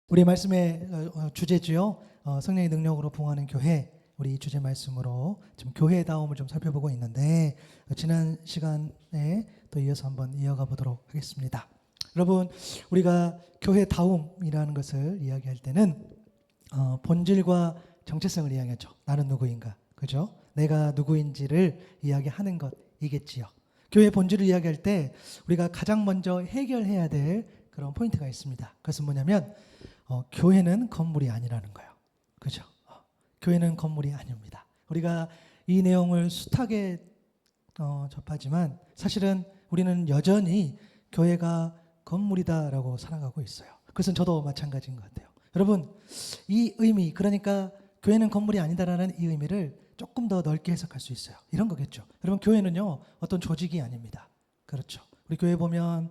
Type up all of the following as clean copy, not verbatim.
우리 말씀의 주제지요. 성령의 능력으로 부흥하는 교회. 우리 주제 말씀으로 지금 교회다움을 좀 살펴보고 있는데 지난 시간에 또 이어서 한번 이어가 보도록 하겠습니다. 여러분, 우리가 교회다움이라는 것을 이야기할 때는 본질과 정체성을 이야기하죠. 나는 누구인가, 그죠? 내가 누구인지를 이야기하는 것이겠지요. 교회 본질을 이야기할 때 우리가 가장 먼저 해결해야 될 그런 포인트가 있습니다. 그것은 뭐냐면 교회는 건물이 아니라는 거예요. 그죠? 교회는 건물이 아닙니다. 우리가 이 내용을 숱하게 접하지만 사실은 우리는 여전히 교회가 건물이다라고 살아가고 있어요. 그것은 저도 마찬가지인 것 같아요. 여러분, 이 의미, 그러니까 교회는 건물이 아니다라는 이 의미를 조금 더 넓게 해석할 수 있어요. 이런 거겠죠. 여러분, 교회는요 어떤 조직이 아닙니다. 그렇죠. 우리 교회 보면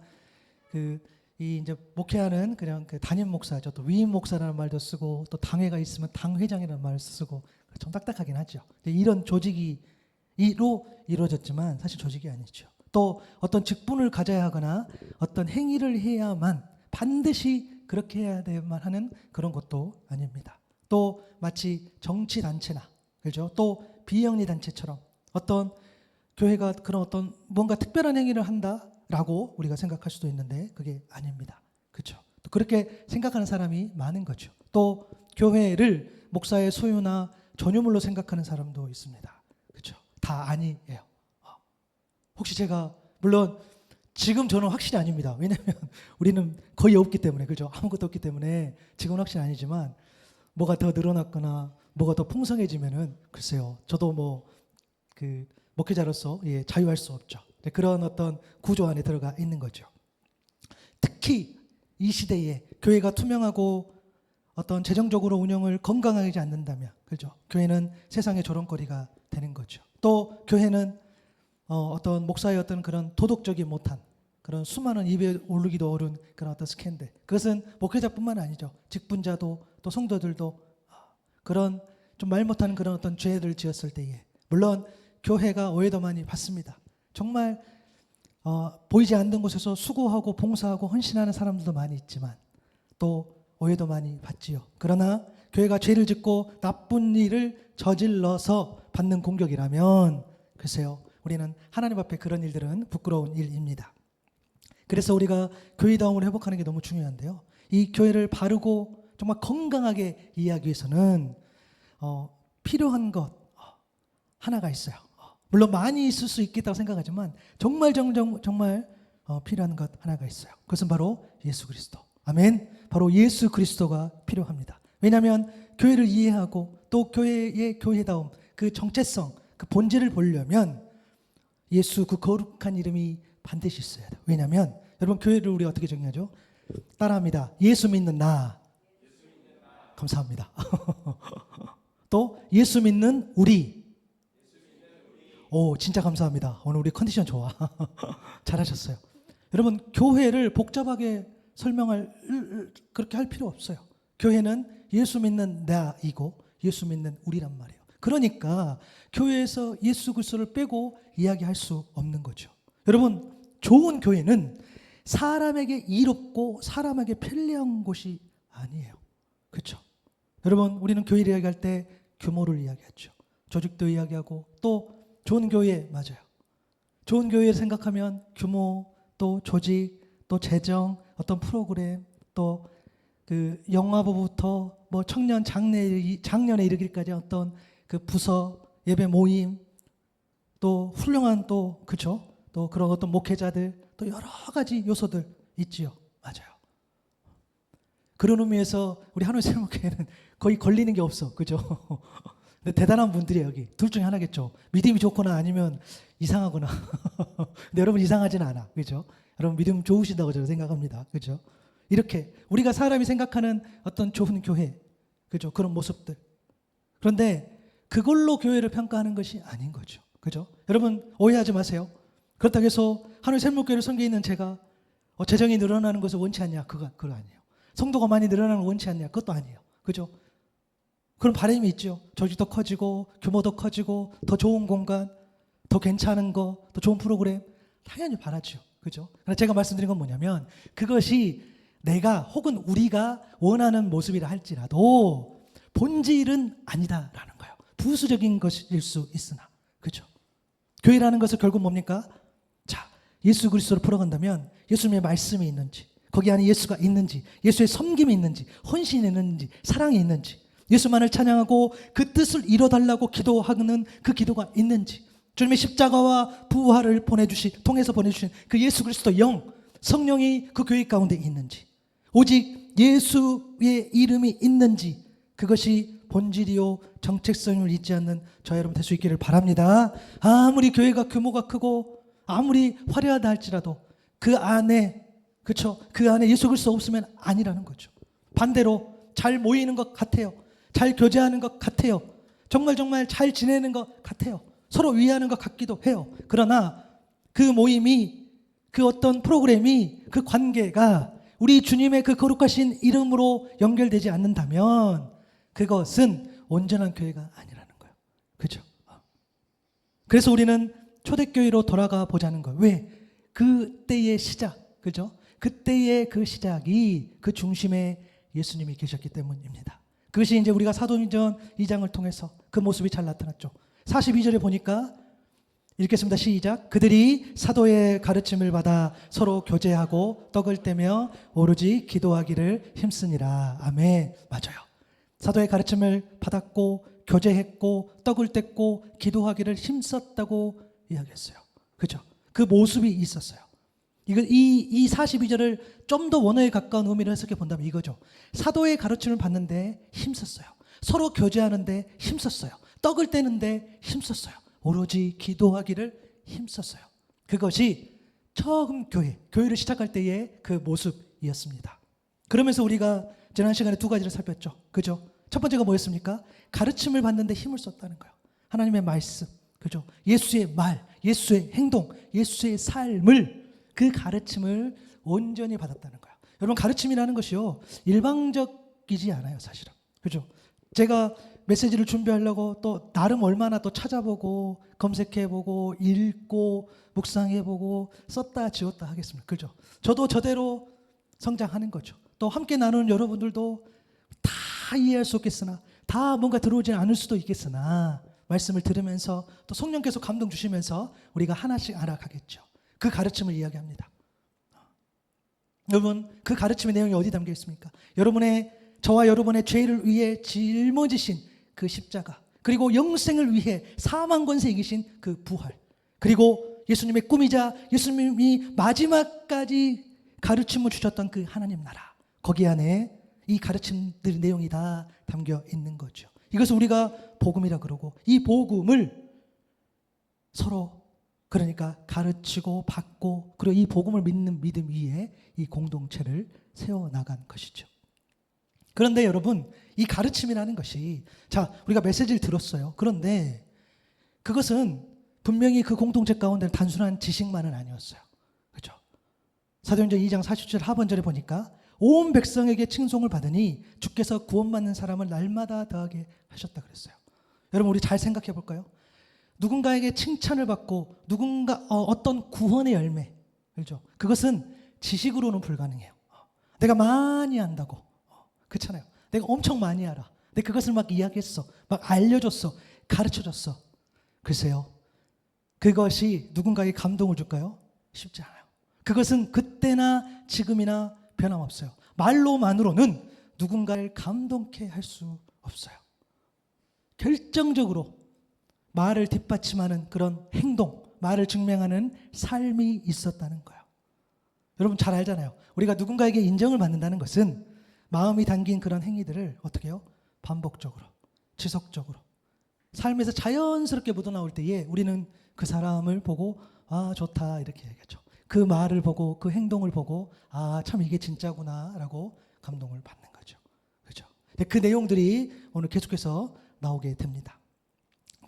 이 이제 목회하는 그냥 그 담임 목사죠. 또 위임 목사라는 말도 쓰고 또 당회가 있으면 당회장이라는 말을 쓰고 좀 딱딱하긴 하죠. 이런 조직이로 이루어졌지만 사실 조직이 아니죠. 또 어떤 직분을 가져야 하거나 어떤 행위를 해야만 반드시 그렇게 해야 되만 하는 그런 것도 아닙니다. 또 마치 정치 단체나 그렇죠. 또 비영리 단체처럼 어떤 교회가 그런 어떤 뭔가 특별한 행위를 한다라고 우리가 생각할 수도 있는데 그게 아닙니다. 그렇죠. 또 그렇게 생각하는 사람이 많은 거죠. 또 교회를 목사의 소유나 전유물로 생각하는 사람도 있습니다. 그렇죠. 다 아니에요. 혹시 제가 물론 지금 저는 확실히 아닙니다. 왜냐하면 우리는 거의 없기 때문에, 그죠? 아무것도 없기 때문에 지금은 확실히 아니지만 뭐가 더 늘어났거나 뭐가 더 풍성해지면은 글쎄요. 저도 목회자로서 자유할 수 없죠. 그런 어떤 구조 안에 들어가 있는 거죠. 특히 이 시대에 교회가 투명하고 어떤 재정적으로 운영을 건강하게 하지 않는다면, 그죠? 교회는 세상의 조롱거리가 되는 거죠. 또 교회는 어떤 목사의 어떤 그런 도덕적이 못한 그런 수많은 입에 오르기도 어려운 그런 어떤 스캔들. 그것은 목회자뿐만 아니죠. 직분자도 또 성도들도 그런 좀 말 못하는 그런 어떤 죄를 지었을 때에 물론 교회가 오해도 많이 받습니다. 정말 보이지 않는 곳에서 수고하고 봉사하고 헌신하는 사람들도 많이 있지만 또 오해도 많이 받지요. 그러나 교회가 죄를 짓고 나쁜 일을 저질러서 받는 공격이라면 글쎄요. 우리는 하나님 앞에 그런 일들은 부끄러운 일입니다. 그래서 우리가 교회다움을 회복하는 게 너무 중요한데요. 이 교회를 바르고 정말 건강하게 이해하기 위해서는 필요한 것 하나가 있어요. 물론 많이 있을 수 있겠다고 생각하지만 정말 필요한 것 하나가 있어요. 그것은 바로 예수 그리스도. 아멘. 바로 예수 그리스도가 필요합니다. 왜냐하면 교회를 이해하고 또 교회의 교회다움, 그 정체성, 그 본질을 보려면 예수 그 거룩한 이름이 반드시 있어야 돼요. 왜냐하면 여러분 교회를 우리 어떻게 정의하죠? 따라합니다. 예수 믿는 나. 감사합니다. 또 예수 믿는 우리. 오, 진짜 감사합니다. 오늘 우리 컨디션 좋아. 잘하셨어요. 여러분 교회를 복잡하게 그렇게 할 필요 없어요. 교회는 예수 믿는 나이고 예수 믿는 우리란 말이에요. 그러니까 교회에서 예수 그리스도를 빼고 이야기할 수 없는 거죠. 여러분 좋은 교회는 사람에게 이롭고 사람에게 편리한 곳이 아니에요. 그렇죠? 여러분 우리는 교회를 이야기할 때 규모를 이야기하죠. 조직도 이야기하고 또 좋은 교회 맞아요. 좋은 교회를 생각하면 규모 또 조직 또 재정 어떤 프로그램 또 그 영화부부터 뭐 청년 장년에 이르기까지 어떤 그 부서 예배 모임 또 훌륭한 또 그죠? 또 그런 어떤 목회자들 또 여러 가지 요소들 있지요. 맞아요. 그런 의미에서 우리 한우의 새목회는 거의 걸리는 게 없어. 그죠? 근데 대단한 분들이에요. 여기 둘 중에 하나겠죠. 믿음이 좋거나 아니면 이상하거나. 근데 여러분 이상하진 않아. 그죠? 여러분 믿음 좋으시다고 저는 생각합니다. 그죠? 이렇게 우리가 사람이 생각하는 어떤 좋은 교회 그죠? 그런 모습들. 그런데 그걸로 교회를 평가하는 것이 아닌 거죠. 그죠? 여러분 오해하지 마세요. 그렇다고 해서 하늘 샘목교회를 섬기고 있는 제가 재정이 늘어나는 것을 원치 않냐? 그거 아니에요. 성도가 많이 늘어나는 걸 원치 않냐? 그것도 아니에요. 그죠? 그런 바람이 있죠. 조직도 커지고 규모도 커지고 더 좋은 공간, 더 괜찮은 거, 더 좋은 프로그램 당연히 바라죠. 그죠? 그러나 제가 말씀드린 건 뭐냐면 그것이 내가 혹은 우리가 원하는 모습이라 할지라도 본질은 아니다라는 거예요. 부수적인 것일 수 있으나. 그렇죠? 교회라는 것은 결국 뭡니까? 자, 예수 그리스도를 풀어간다면 예수님의 말씀이 있는지, 거기 안에 예수가 있는지, 예수의 섬김이 있는지, 헌신이 있는지, 사랑이 있는지, 예수만을 찬양하고 그 뜻을 이뤄달라고 기도하는 그 기도가 있는지, 주님의 십자가와 부활을 통해서 보내주신 그 예수 그리스도 영, 성령이 그 교회 가운데 있는지, 오직 예수의 이름이 있는지, 그것이 본질이요 정체성을 잊지 않는 저 여러분 될 수 있기를 바랍니다. 아무리 교회가 규모가 크고 아무리 화려하다 할지라도 그 안에, 그렇죠? 그 안에 예수 그리스도 없으면 아니라는 거죠. 반대로 잘 모이는 것 같아요. 잘 교제하는 것 같아요. 정말 잘 지내는 것 같아요. 서로 위하는 것 같기도 해요. 그러나 그 모임이, 그 어떤 프로그램이, 그 관계가 우리 주님의 그 거룩하신 이름으로 연결되지 않는다면 그것은 온전한 교회가 아니라는 거예요. 그렇죠? 그래서 우리는 초대교회로 돌아가 보자는 거예요. 왜? 그때의 시작, 그죠? 그때의 그 시작이 그 중심에 예수님이 계셨기 때문입니다. 그것이 이제 우리가 사도행전 2장을 통해서 그 모습이 잘 나타났죠. 42절에 보니까 읽겠습니다. 시작. 그들이 사도의 가르침을 받아 서로 교제하고 떡을 떼며 오로지 기도하기를 힘쓰니라. 아멘. 맞아요. 사도의 가르침을 받았고 교제했고 떡을 뗐고 기도하기를 힘썼다고 이야기했어요. 그렇죠? 그 모습이 있었어요. 이 42절을 좀 더 원어에 가까운 의미를 해석해 본다면 이거죠. 사도의 가르침을 받는데 힘썼어요. 서로 교제하는데 힘썼어요. 떡을 떼는데 힘썼어요. 오로지 기도하기를 힘썼어요. 그것이 처음 교회를 시작할 때의 그 모습이었습니다. 그러면서 우리가 지난 시간에 두 가지를 살폈죠. 그죠? 첫 번째가 뭐였습니까? 가르침을 받는데 힘을 썼다는 거예요. 하나님의 말씀, 그죠? 예수의 말, 예수의 행동, 예수의 삶을, 그 가르침을 온전히 받았다는 거예요. 여러분, 가르침이라는 것이요, 일방적이지 않아요, 사실은. 그죠? 제가 메시지를 준비하려고 또 나름 얼마나 또 찾아보고 검색해보고 읽고 묵상해보고 썼다 지웠다 하겠습니다. 그죠? 저도 저대로 성장하는 거죠. 또 함께 나누는 여러분들도 다 이해할 수 없겠으나, 다 뭔가 들어오지 않을 수도 있겠으나, 말씀을 들으면서 또 성령께서 감동 주시면서 우리가 하나씩 알아가겠죠. 그 가르침을 이야기합니다. 여러분, 그 가르침의 내용이 어디 담겨 있습니까? 저와 여러분의 죄를 위해 짊어지신 그 십자가, 그리고 영생을 위해 사망 권세 이기신 그 부활, 그리고 예수님의 꿈이자 예수님이 마지막까지 가르침을 주셨던 그 하나님 나라, 거기 안에 이 가르침들 내용이 다 담겨 있는 거죠. 이것을 우리가 복음이라 그러고, 이 복음을 서로, 그러니까 가르치고 받고, 그리고 이 복음을 믿는 믿음 위에 이 공동체를 세워나간 것이죠. 그런데 여러분, 이 가르침이라는 것이, 자, 우리가 메시지를 들었어요. 그런데 그것은 분명히 그 공동체 가운데 단순한 지식만은 아니었어요. 그렇죠? 사도행전 2장 40절 하반절에 보니까 온 백성에게 칭송을 받으니 주께서 구원받는 사람을 날마다 더하게 하셨다 그랬어요. 여러분, 우리 잘 생각해 볼까요? 누군가에게 칭찬을 받고 어떤 구원의 열매, 그렇죠? 그것은 지식으로는 불가능해요. 내가 많이 안다고, 그렇잖아요. 내가 엄청 많이 알아. 근데 그것을 막 이야기했어, 막 알려줬어, 가르쳐줬어. 글쎄요, 그것이 누군가에게 감동을 줄까요? 쉽지 않아요. 그것은 그때나 지금이나 변함없어요. 말로만으로는 누군가를 감동케 할 수 없어요. 결정적으로 말을 뒷받침하는 그런 행동, 말을 증명하는 삶이 있었다는 거예요. 여러분 잘 알잖아요. 우리가 누군가에게 인정을 받는다는 것은 마음이 담긴 그런 행위들을 어떻게 해요? 반복적으로, 지속적으로 삶에서 자연스럽게 묻어나올 때에 우리는 그 사람을 보고 아 좋다 이렇게 얘기하죠. 그 말을 보고 그 행동을 보고 아 참 이게 진짜구나 라고 감동을 받는 거죠. 그렇죠? 그 내용들이 오늘 계속해서 나오게 됩니다.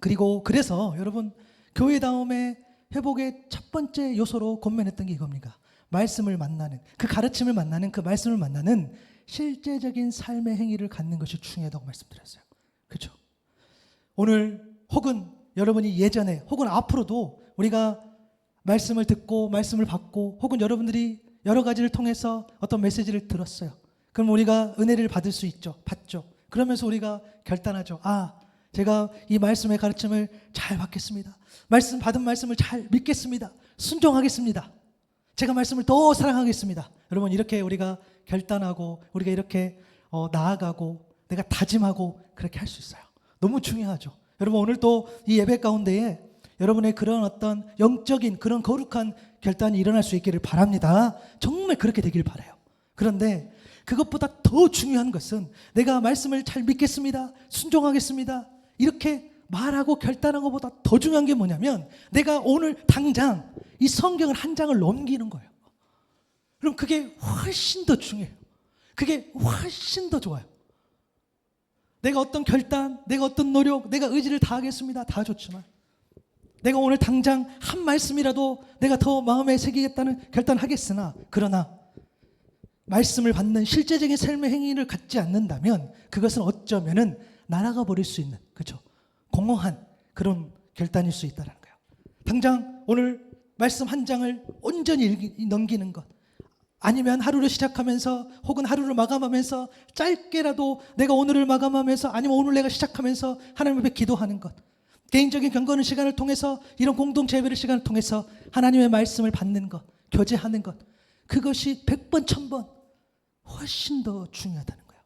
그리고 그래서 여러분, 교회다움의 회복의 첫 번째 요소로 권면했던 게 이겁니다. 말씀을 만나는, 그 가르침을 만나는, 그 말씀을 만나는 실제적인 삶의 행위를 갖는 것이 중요하다고 말씀드렸어요. 그렇죠? 오늘 혹은 여러분이 예전에 혹은 앞으로도 우리가 말씀을 듣고 말씀을 받고 혹은 여러분들이 여러 가지를 통해서 어떤 메시지를 들었어요. 그럼 우리가 은혜를 받을 수 있죠. 받죠. 그러면서 우리가 결단하죠. 제가 이 말씀의 가르침을 잘 받겠습니다. 받은 말씀을 잘 믿겠습니다. 순종하겠습니다. 제가 말씀을 더 사랑하겠습니다. 여러분, 이렇게 우리가 결단하고 우리가 이렇게 나아가고 내가 다짐하고 그렇게 할 수 있어요. 너무 중요하죠. 여러분, 오늘 또 이 예배 가운데에 여러분의 그런 어떤 영적인 그런 거룩한 결단이 일어날 수 있기를 바랍니다. 정말 그렇게 되길 바라요. 그런데 그것보다 더 중요한 것은 내가 말씀을 잘 믿겠습니다. 순종하겠습니다. 이렇게 말하고 결단한 것보다 더 중요한 게 뭐냐면 내가 오늘 당장 이 성경을 한 장을 넘기는 거예요. 그럼 그게 훨씬 더 중요해요. 그게 훨씬 더 좋아요. 내가 어떤 결단, 내가 어떤 노력, 내가 의지를 다하겠습니다. 다 좋지만 내가 오늘 당장 한 말씀이라도 내가 더 마음에 새기겠다는 결단을 하겠으나 그러나 말씀을 받는 실제적인 삶의 행위를 갖지 않는다면 그것은 어쩌면은 날아가 버릴 수 있는, 그렇죠? 공허한 그런 결단일 수 있다는 거예요. 당장 오늘 말씀 한 장을 온전히 넘기는 것, 아니면 하루를 시작하면서 혹은 하루를 마감하면서 짧게라도 내가 오늘을 마감하면서 아니면 오늘 내가 시작하면서 하나님 앞에 기도하는 것, 개인적인 경건의 시간을 통해서 이런 공동체 예배의 시간을 통해서 하나님의 말씀을 받는 것, 교제하는 것, 그것이 100번, 1000번 훨씬 더 중요하다는 거예요.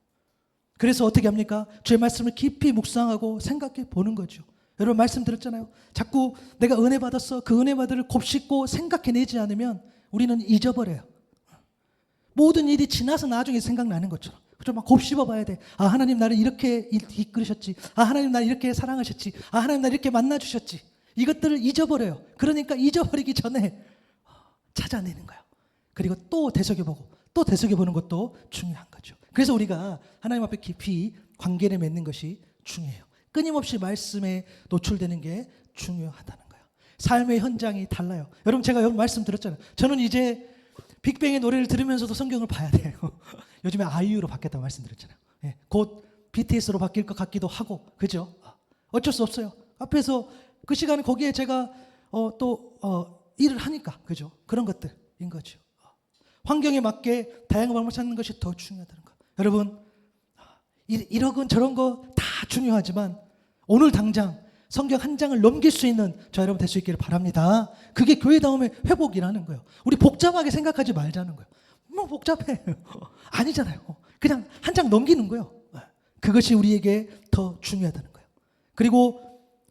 그래서 어떻게 합니까? 주의 말씀을 깊이 묵상하고 생각해 보는 거죠. 여러분 말씀 들었잖아요. 자꾸 내가 은혜 받았어. 그 은혜 받을 곱씹고 생각해내지 않으면 우리는 잊어버려요. 모든 일이 지나서 나중에 생각나는 것처럼. 좀 막 곱씹어 봐야 돼. 하나님 나를 이렇게 이끌으셨지. 하나님 나를 이렇게 사랑하셨지. 하나님 나를 이렇게 만나주셨지. 이것들을 잊어버려요. 그러니까 잊어버리기 전에 찾아내는 거예요. 그리고 또 되새겨보고 또 되새겨보는 것도 중요한 거죠. 그래서 우리가 하나님 앞에 깊이 관계를 맺는 것이 중요해요. 끊임없이 말씀에 노출되는 게 중요하다는 거예요. 삶의 현장이 달라요. 여러분 제가 여러분 말씀 들었잖아요. 저는 이제 빅뱅의 노래를 들으면서도 성경을 봐야 돼요. 요즘에 아이유로 바뀌었다고 말씀드렸잖아요. 예, 곧 BTS로 바뀔 것 같기도 하고, 그죠? 어쩔 수 없어요. 앞에서 그 시간에 거기에 제가 일을 하니까, 그죠? 그런 것들인 거죠. 환경에 맞게 다양한 방법을 찾는 것이 더 중요하다는 거. 여러분, 이러건 저런 거 다 중요하지만 오늘 당장 성경 한 장을 넘길 수 있는 저 여러분 될 수 있기를 바랍니다. 그게 교회다움의 회복이라는 거예요. 우리 복잡하게 생각하지 말자는 거예요. 뭐 복잡해. 아니잖아요. 그냥 한 장 넘기는 거예요. 그것이 우리에게 더 중요하다는 거예요. 그리고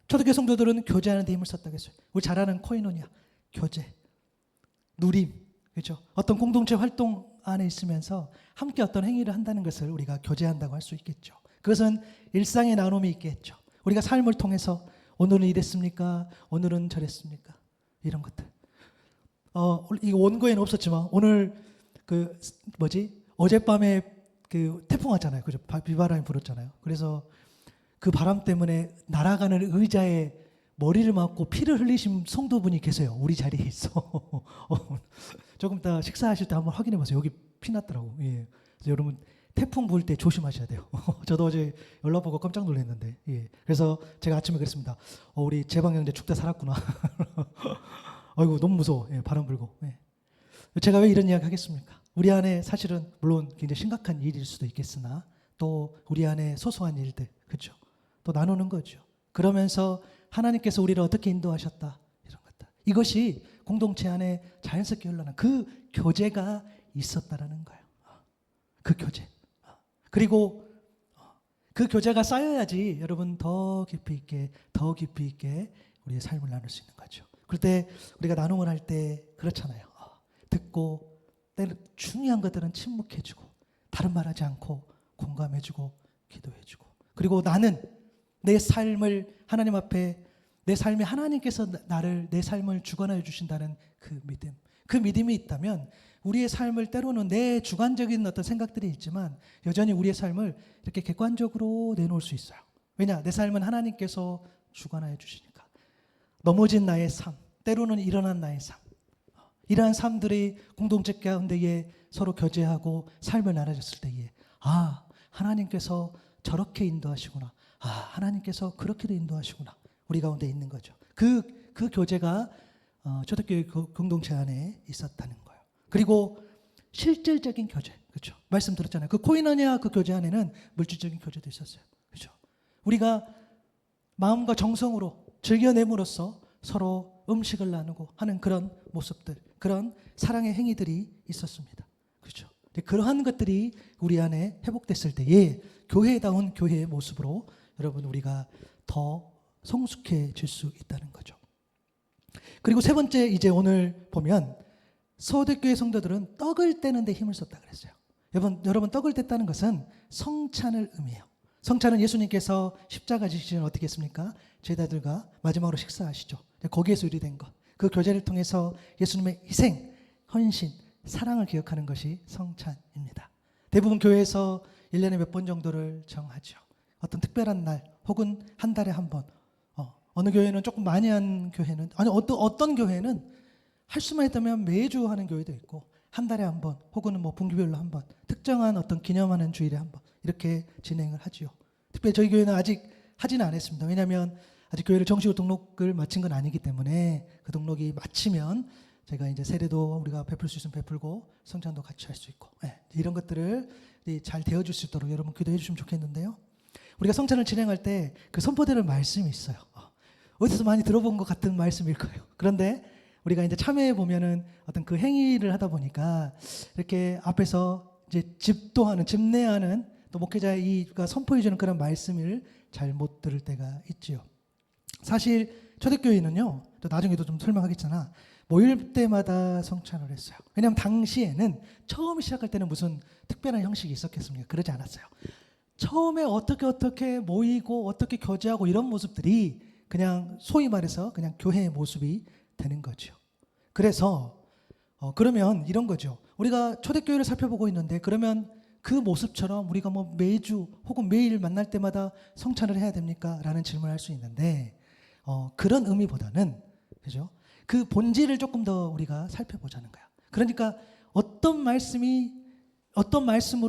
초대교회 성도들은 교제하는 데 힘을 썼다고 했어요. 우리 잘 아는 코이노니아, 교제, 누림, 그렇죠? 어떤 공동체 활동 안에 있으면서 함께 어떤 행위를 한다는 것을 우리가 교제한다고 할 수 있겠죠. 그것은 일상의 나눔이 있겠죠. 우리가 삶을 통해서 오늘은 이랬습니까? 오늘은 저랬습니까? 이런 것들. 이거 원고에는 없었지만 오늘 어젯밤에 그 태풍 왔잖아요. 그죠? 비바람이 불었잖아요. 그래서 그 바람 때문에 날아가는 의자에 머리를 맞고 피를 흘리신 성도분이 계세요. 우리 자리에 있어. 조금 이따 식사하실 때 한번 확인해 보세요. 여기 피 났더라고. 예. 그래서 여러분 태풍 불 때 조심하셔야 돼요. 저도 어제 연락 보고 깜짝 놀랐는데. 예. 그래서 제가 아침에 그랬습니다. 우리 재방 형제 죽다 살았구나. 아이고 너무 무서워. 예, 바람 불고. 예. 제가 왜 이런 이야기 하겠습니까? 우리 안에 사실은 물론 굉장히 심각한 일일 수도 있겠으나 또 우리 안에 소소한 일들, 그렇죠? 또 나누는 거죠. 그러면서 하나님께서 우리를 어떻게 인도하셨다 이런 것들. 이것이 공동체 안에 자연스럽게 흘러나는 그 교제가 있었다라는 거예요. 그 교제. 그리고 그 교제가 쌓여야지 여러분 더 깊이 있게 우리의 삶을 나눌 수 있는 거죠. 그럴 때 우리가 나눔을 할 때 그렇잖아요. 듣고 때는 중요한 것들은 침묵해주고 다른 말하지 않고 공감해주고 기도해주고 그리고 나는 내 삶을 하나님 앞에 내 삶에 하나님께서 내 삶을 주관하여 주신다는 그 믿음, 그 믿음이 있다면 우리의 삶을 때로는 내 주관적인 어떤 생각들이 있지만 여전히 우리의 삶을 이렇게 객관적으로 내놓을 수 있어요. 왜냐? 내 삶은 하나님께서 주관하여 주시니까. 넘어진 나의 삶, 때로는 일어난 나의 삶, 이러한 삶들이 공동체 가운데에 서로 교제하고 삶을 나눠줬을 때에 하나님께서 저렇게 인도하시구나. 하나님께서 그렇게도 인도하시구나. 우리 가운데 있는 거죠. 그 교제가 초대교회 공동체 안에 있었다는 거예요. 그리고 실질적인 교제, 그렇죠? 말씀 들었잖아요. 그 코이노니아 그 교제 안에는 물질적인 교제도 있었어요, 그렇죠? 우리가 마음과 정성으로 즐겨냄으로써 서로 음식을 나누고 하는 그런 모습들, 그런 사랑의 행위들이 있었습니다, 그렇죠? 그러한 것들이 우리 안에 회복됐을 때에 교회다운 교회의 모습으로 여러분 우리가 더 성숙해질 수 있다는 거죠. 그리고 세 번째, 이제 오늘 보면 서울대교회 성도들은 떡을 떼는 데 힘을 썼다 그랬어요. 여러분 떡을 뗐다는 것은 성찬을 의미해요. 성찬은 예수님께서 십자가 지시는 어떻게 했습니까? 제자들과 마지막으로 식사하시죠. 거기에서 유리된 것, 그 교제를 통해서 예수님의 희생, 헌신, 사랑을 기억하는 것이 성찬입니다. 대부분 교회에서 1년에 몇 번 정도를 정하죠. 어떤 특별한 날 혹은 한 달에 한 번. 어느 교회는 조금 많이 한 교회는, 아니 어떤 교회는 할 수만 있다면 매주 하는 교회도 있고 한 달에 한 번 혹은 뭐 분기별로 한 번, 특정한 어떤 기념하는 주일에 한 번 이렇게 진행을 하지요. 특별히 저희 교회는 아직 하지는 않았습니다. 왜냐하면 아직 교회를 정식으로 등록을 마친 건 아니기 때문에 그 등록이 마치면 제가 이제 세례도 우리가 베풀 수 있으면 베풀고 성찬도 같이 할 수 있고, 이런 것들을 잘 되어줄 수 있도록 여러분 기도해 주시면 좋겠는데요. 우리가 성찬을 진행할 때 그 선포되는 말씀이 있어요. 어디서 많이 들어본 것 같은 말씀일 거예요. 그런데 우리가 이제 참회해 보면은 어떤 그 행위를 하다 보니까 이렇게 앞에서 이제 집내하는 또 목회자가 선포해 주는 그런 말씀을 잘 못 들을 때가 있지요. 사실 초대교회는요, 또 나중에도 좀 설명하겠잖아, 모일 때마다 성찬을 했어요. 왜냐하면 당시에는 처음 시작할 때는 무슨 특별한 형식이 있었겠습니까? 그러지 않았어요. 처음에 어떻게 모이고 어떻게 교제하고 이런 모습들이 그냥 소위 말해서 그냥 교회의 모습이 되는 거죠. 그래서 그러면 이런 거죠. 우리가 초대교회를 살펴보고 있는데 그러면 그 모습처럼 우리가 뭐 매주 혹은 매일 만날 때마다 성찬을 해야 됩니까? 라는 질문을 할 수 있는데 그런 의미보다는, 그죠? 그 본질을 조금 더 우리가 살펴보자는 거야. 그러니까 어떤 말씀으로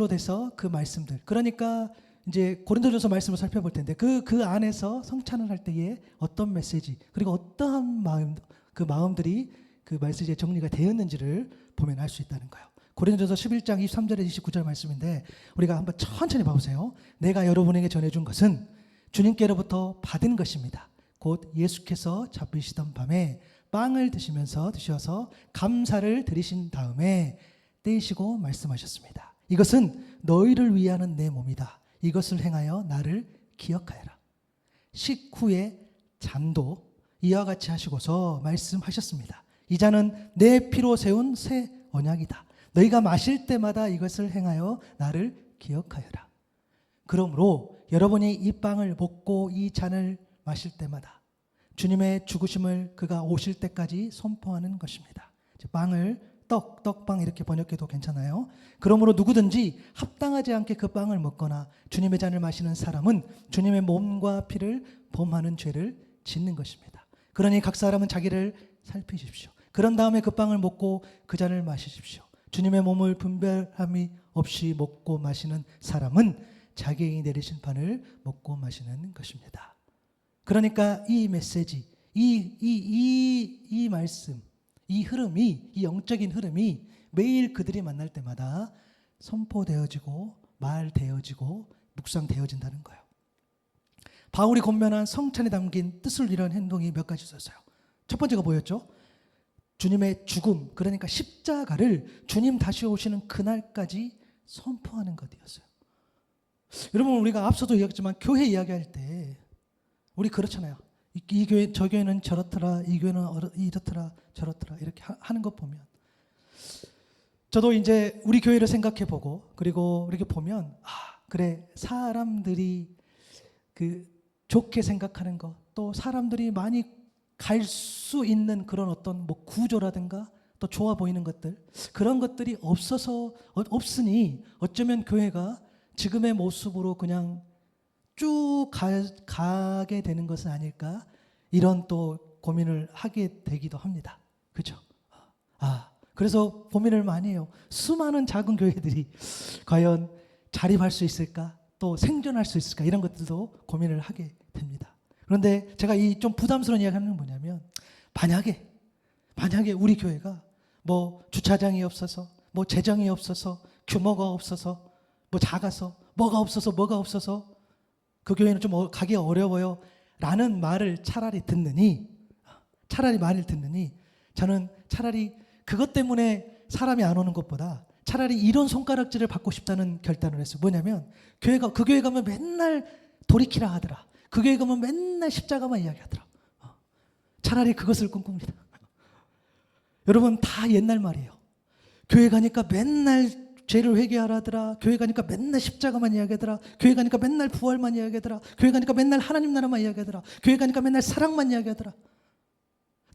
돼서 그 말씀들, 그러니까 이제 고린도전서 말씀을 살펴볼 텐데 그 안에서 성찬을 할 때에 어떤 메시지, 그리고 어떠한 그 마음들이 그 메시지에 정리가 되었는지를 보면 알 수 있다는 거예요. 고린도전서 11장 23절에 29절 말씀인데 우리가 한번 천천히 봐보세요. 내가 여러분에게 전해준 것은 주님께로부터 받은 것입니다. 곧 예수께서 잡히시던 밤에 빵을 드셔서 감사를 드리신 다음에 떼시고 말씀하셨습니다. 이것은 너희를 위하는 내 몸이다. 이것을 행하여 나를 기억하여라. 식후에 잔도 이와 같이 하시고서 말씀하셨습니다. 이 잔은 내 피로 세운 새 언약이다. 너희가 마실 때마다 이것을 행하여 나를 기억하여라. 그러므로 여러분이 이 빵을 먹고 이 잔을 마실 때마다 주님의 죽으심을 그가 오실 때까지 선포하는 것입니다. 빵을 떡빵 이렇게 번역해도 괜찮아요. 그러므로 누구든지 합당하지 않게 그 빵을 먹거나 주님의 잔을 마시는 사람은 주님의 몸과 피를 범하는 죄를 짓는 것입니다. 그러니 각 사람은 자기를 살피십시오. 그런 다음에 그 빵을 먹고 그 잔을 마시십시오. 주님의 몸을 분별함이 없이 먹고 마시는 사람은 자기에게 내리신 판을 먹고 마시는 것입니다. 그러니까 이 메시지, 이 말씀, 이 영적인 흐름이 매일 그들이 만날 때마다 선포되어지고 말되어지고 묵상되어진다는 거예요. 바울이 권면한 성찬에 담긴 뜻을 이룬 행동이 몇 가지 있었어요. 첫 번째가 뭐였죠? 주님의 죽음, 그러니까 십자가를 주님 다시 오시는 그날까지 선포하는 것이었어요. 여러분, 우리가 앞서도 이야기했지만 교회 이야기할 때 우리 그렇잖아요. 이 교회, 저 교회는 저렇더라, 이 교회는 이렇더라, 저렇더라 이렇게 하는 것 보면 저도 이제 우리 교회를 생각해보고 그리고 이렇게 보면 그래, 사람들이 그 좋게 생각하는 것, 또 사람들이 많이 갈 수 있는 그런 어떤 뭐 구조라든가 또 좋아 보이는 것들, 그런 것들이 없으니 어쩌면 교회가 지금의 모습으로 그냥 쭉 가게 되는 것은 아닐까, 이런 또 고민을 하게 되기도 합니다. 그렇죠? 그래서 고민을 많이 해요. 수많은 작은 교회들이 과연 자립할 수 있을까, 또 생존할 수 있을까, 이런 것들도 고민을 하게 됩니다. 그런데 제가 이 좀 부담스러운 이야기하는 건 뭐냐면, 만약에 우리 교회가 뭐 주차장이 없어서 뭐 재정이 없어서, 규모가 없어서, 뭐 작아서, 뭐가 없어서 그 교회는 좀 가기가 어려워요 라는 말을 차라리 말을 듣느니 저는 차라리 그것 때문에 사람이 안 오는 것보다 차라리 이런 손가락질을 받고 싶다는 결단을 했어요. 뭐냐면 그 교회 가면 맨날 돌이키라 하더라. 그 교회 가면 맨날 십자가만 이야기하더라. 차라리 그것을 꿈꿉니다. 여러분 다 옛날 말이에요. 교회 가니까 맨날 죄를 회개하라 하더라. 교회 가니까 맨날 십자가만 이야기하더라. 교회 가니까 맨날 부활만 이야기하더라. 교회 가니까 맨날 하나님 나라만 이야기하더라. 교회 가니까 맨날 사랑만 이야기하더라.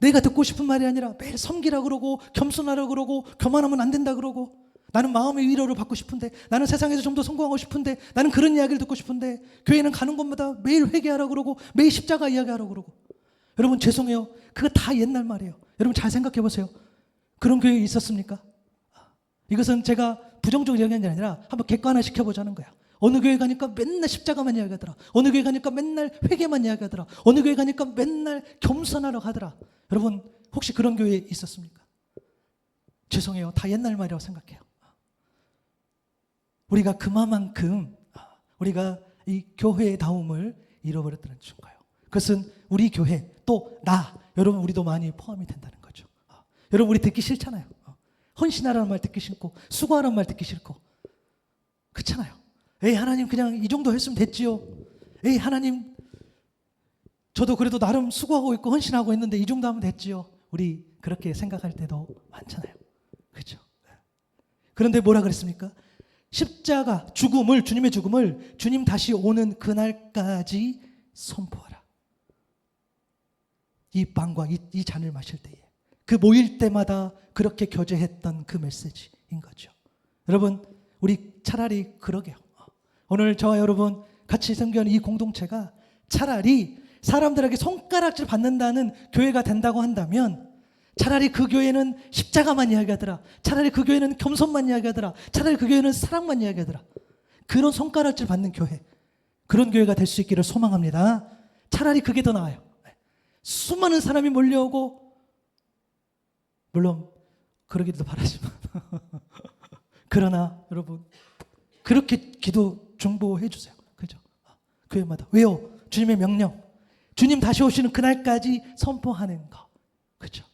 내가 듣고 싶은 말이 아니라 매일 섬기라 그러고 겸손하라 그러고 교만하면 안 된다 그러고 나는 마음의 위로를 받고 싶은데 나는 세상에서 좀 더 성공하고 싶은데 나는 그런 이야기를 듣고 싶은데 교회는 가는 곳마다 매일 회개하라 그러고 매일 십자가 이야기하라 그러고 여러분 죄송해요. 그거 다 옛날 말이에요. 여러분 잘 생각해 보세요. 그런 교회 있었습니까? 이것은 제가 부정적으로 얘기하는 게 아니라 한번 객관화 시켜보자는 거야. 어느 교회 가니까 맨날 십자가만 이야기하더라. 어느 교회 가니까 맨날 회개만 이야기하더라. 어느 교회 가니까 맨날 겸손하라고 하더라. 여러분 혹시 그런 교회 있었습니까? 죄송해요. 다 옛날 말이라고 생각해요. 우리가 그만큼 우리가 이 교회다움을 잃어버렸다는 거예요. 그것은 우리 교회 또 여러분 우리도 많이 포함이 된다는 거죠. 여러분 우리 듣기 싫잖아요. 헌신하라는 말 듣기 싫고 수고하라는 말 듣기 싫고 그렇잖아요. 에이 하나님 그냥 이 정도 했으면 됐지요. 에이 하나님 저도 그래도 나름 수고하고 있고 헌신하고 있는데 이 정도 하면 됐지요. 우리 그렇게 생각할 때도 많잖아요. 그렇죠? 그런데 뭐라 그랬습니까? 십자가 주님의 죽음을 주님 다시 오는 그날까지 선포하라. 이 빵과 이 잔을 마실 때에 그 모일 때마다 그렇게 교제했던 그 메시지인 거죠. 여러분 우리 차라리 그러게요. 오늘 저와 여러분 같이 섬기는 이 공동체가 차라리 사람들에게 손가락질 받는다는 교회가 된다고 한다면 차라리 그 교회는 십자가만 이야기하더라. 차라리 그 교회는 겸손만 이야기하더라. 차라리 그 교회는 사랑만 이야기하더라. 그런 손가락질 받는 교회, 그런 교회가 될 수 있기를 소망합니다. 차라리 그게 더 나아요. 수많은 사람이 몰려오고 물론 그러기도 바라지만 그러나 여러분 그렇게 기도 중보해 주세요. 그죠? 교회마다. 왜요? 주님의 명령. 주님 다시 오시는 그날까지 선포하는 거. 그죠?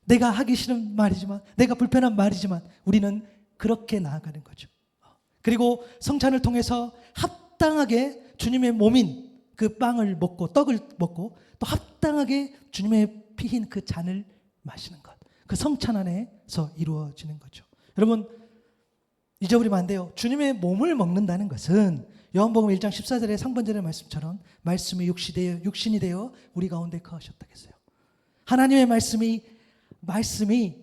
내가 하기 싫은 말이지만 내가 불편한 말이지만 우리는 그렇게 나아가는 거죠. 그리고 성찬을 통해서 합당하게 주님의 몸인 그 빵을 먹고 떡을 먹고 또 합당하게 주님의 피인 그 잔을 마시는 것. 그 성찬 안에서 이루어지는 거죠. 여러분 잊어버리면 안 돼요. 주님의 몸을 먹는다는 것은 요한복음 1장 14절의 상반절의 말씀처럼 말씀이 육신이 되어 우리 가운데 거하셨다고 했어요. 하나님의 말씀이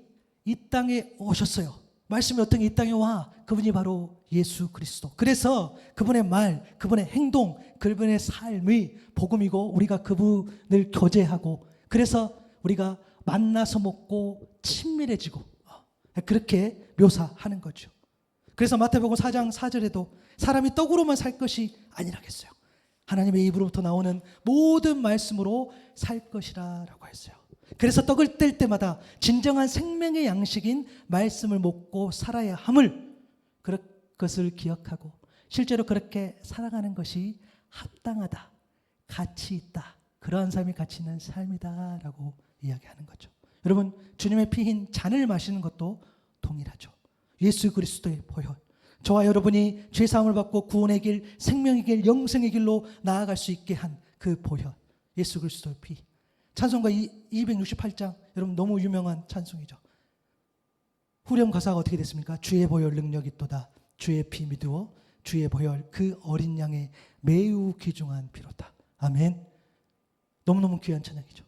이 땅에 오셨어요. 말씀이 어떻게 이 땅에 와? 그분이 바로 예수 그리스도. 그래서 그분의 말, 그분의 행동, 그분의 삶의 복음이고 우리가 그분을 교제하고 그래서 우리가 만나서 먹고 친밀해지고 그렇게 묘사하는 거죠. 그래서 마태복음 4장 4절에도 사람이 떡으로만 살 것이 아니라겠어요. 하나님의 입으로부터 나오는 모든 말씀으로 살 것이라고 했어요. 그래서 떡을 뗄 때마다 진정한 생명의 양식인 말씀을 먹고 살아야 함을 그것을 기억하고 실제로 그렇게 살아가는 것이 합당하다, 가치 있다, 그러한 삶이 가치 있는 삶이다라고 이야기하는 거죠. 여러분 주님의 피인 잔을 마시는 것도 동일하죠. 예수 그리스도의 보혈, 저와 여러분이 죄사함을 받고 구원의 길, 생명의 길, 영생의 길로 나아갈 수 있게 한 그 보혈, 예수 그리스도의 피. 찬송가 268장 여러분 너무 유명한 찬송이죠. 후렴 가사가 어떻게 됐습니까? 주의 보혈 능력이 있도다. 주의 피 믿으어 주의 보혈 그 어린 양의 매우 귀중한 피로다. 아멘. 너무너무 귀한 찬양이죠.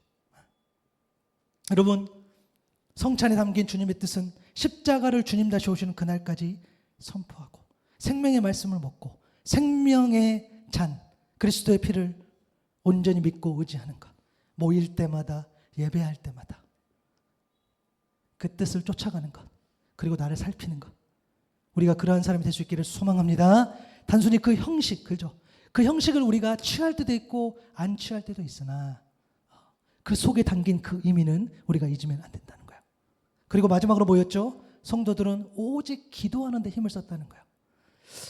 여러분 성찬에 담긴 주님의 뜻은 십자가를 주님 다시 오시는 그날까지 선포하고 생명의 말씀을 먹고 생명의 잔 그리스도의 피를 온전히 믿고 의지하는 것. 모일 때마다 예배할 때마다 그 뜻을 쫓아가는 것. 그리고 나를 살피는 것. 우리가 그러한 사람이 될 수 있기를 소망합니다. 단순히 그 형식, 그죠? 그 형식을 우리가 취할 때도 있고 안 취할 때도 있으나 그 속에 담긴 그 의미는 우리가 잊으면 안 된다는 거예요. 그리고 마지막으로 뭐였죠? 성도들은 오직 기도하는 데 힘을 썼다는 거예요.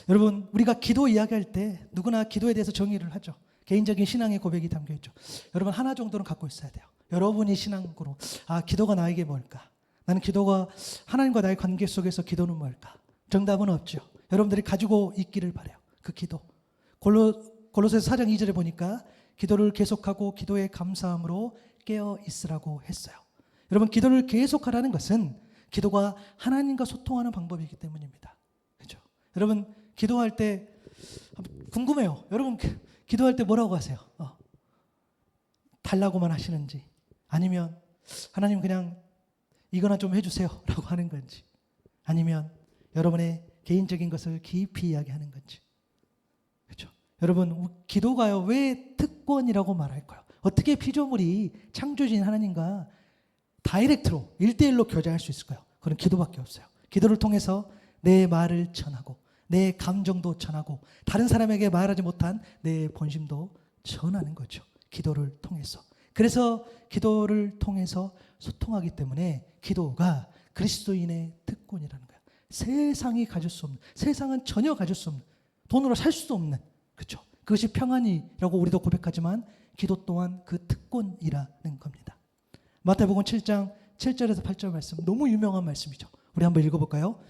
여러분, 우리가 기도 이야기할 때 누구나 기도에 대해서 정의를 하죠. 개인적인 신앙의 고백이 담겨 있죠. 여러분, 하나 정도는 갖고 있어야 돼요. 여러분이 신앙으로 기도가 나에게 뭘까? 나는 기도가 하나님과 나의 관계 속에서 기도는 뭘까? 정답은 없죠. 여러분들이 가지고 있기를 바라요. 그 기도. 골로새서 4장 2절에 보니까 기도를 계속하고 기도에 감사함으로 깨어 있으라고 했어요. 여러분, 기도를 계속하라는 것은 기도가 하나님과 소통하는 방법이기 때문입니다. 그렇죠? 여러분, 기도할 때 궁금해요. 여러분, 기도할 때 뭐라고 하세요? 달라고만 하시는지, 아니면 하나님 그냥 이거나 좀 해주세요 라고 하는 건지, 아니면 여러분의 개인적인 것을 깊이 이야기하는 건지. 그렇죠? 여러분, 기도가요, 왜 특권이라고 말할까요? 어떻게 피조물이 창조주인 하나님과 다이렉트로 1대1로 교제할 수 있을까요? 그건 기도밖에 없어요. 기도를 통해서 내 말을 전하고 내 감정도 전하고 다른 사람에게 말하지 못한 내 본심도 전하는 거죠. 기도를 통해서. 그래서 기도를 통해서 소통하기 때문에 기도가 그리스도인의 특권이라는 거예요. 세상이 가질 수 없는, 세상은 전혀 가질 수 없는, 돈으로 살 수도 없는, 그렇죠? 그것이 평안이라고 우리도 고백하지만 기도 또한 그 특권이라는 겁니다. 마태복음 7장 7절에서 8절 말씀, 너무 유명한 말씀이죠. 우리 한번 읽어볼까요?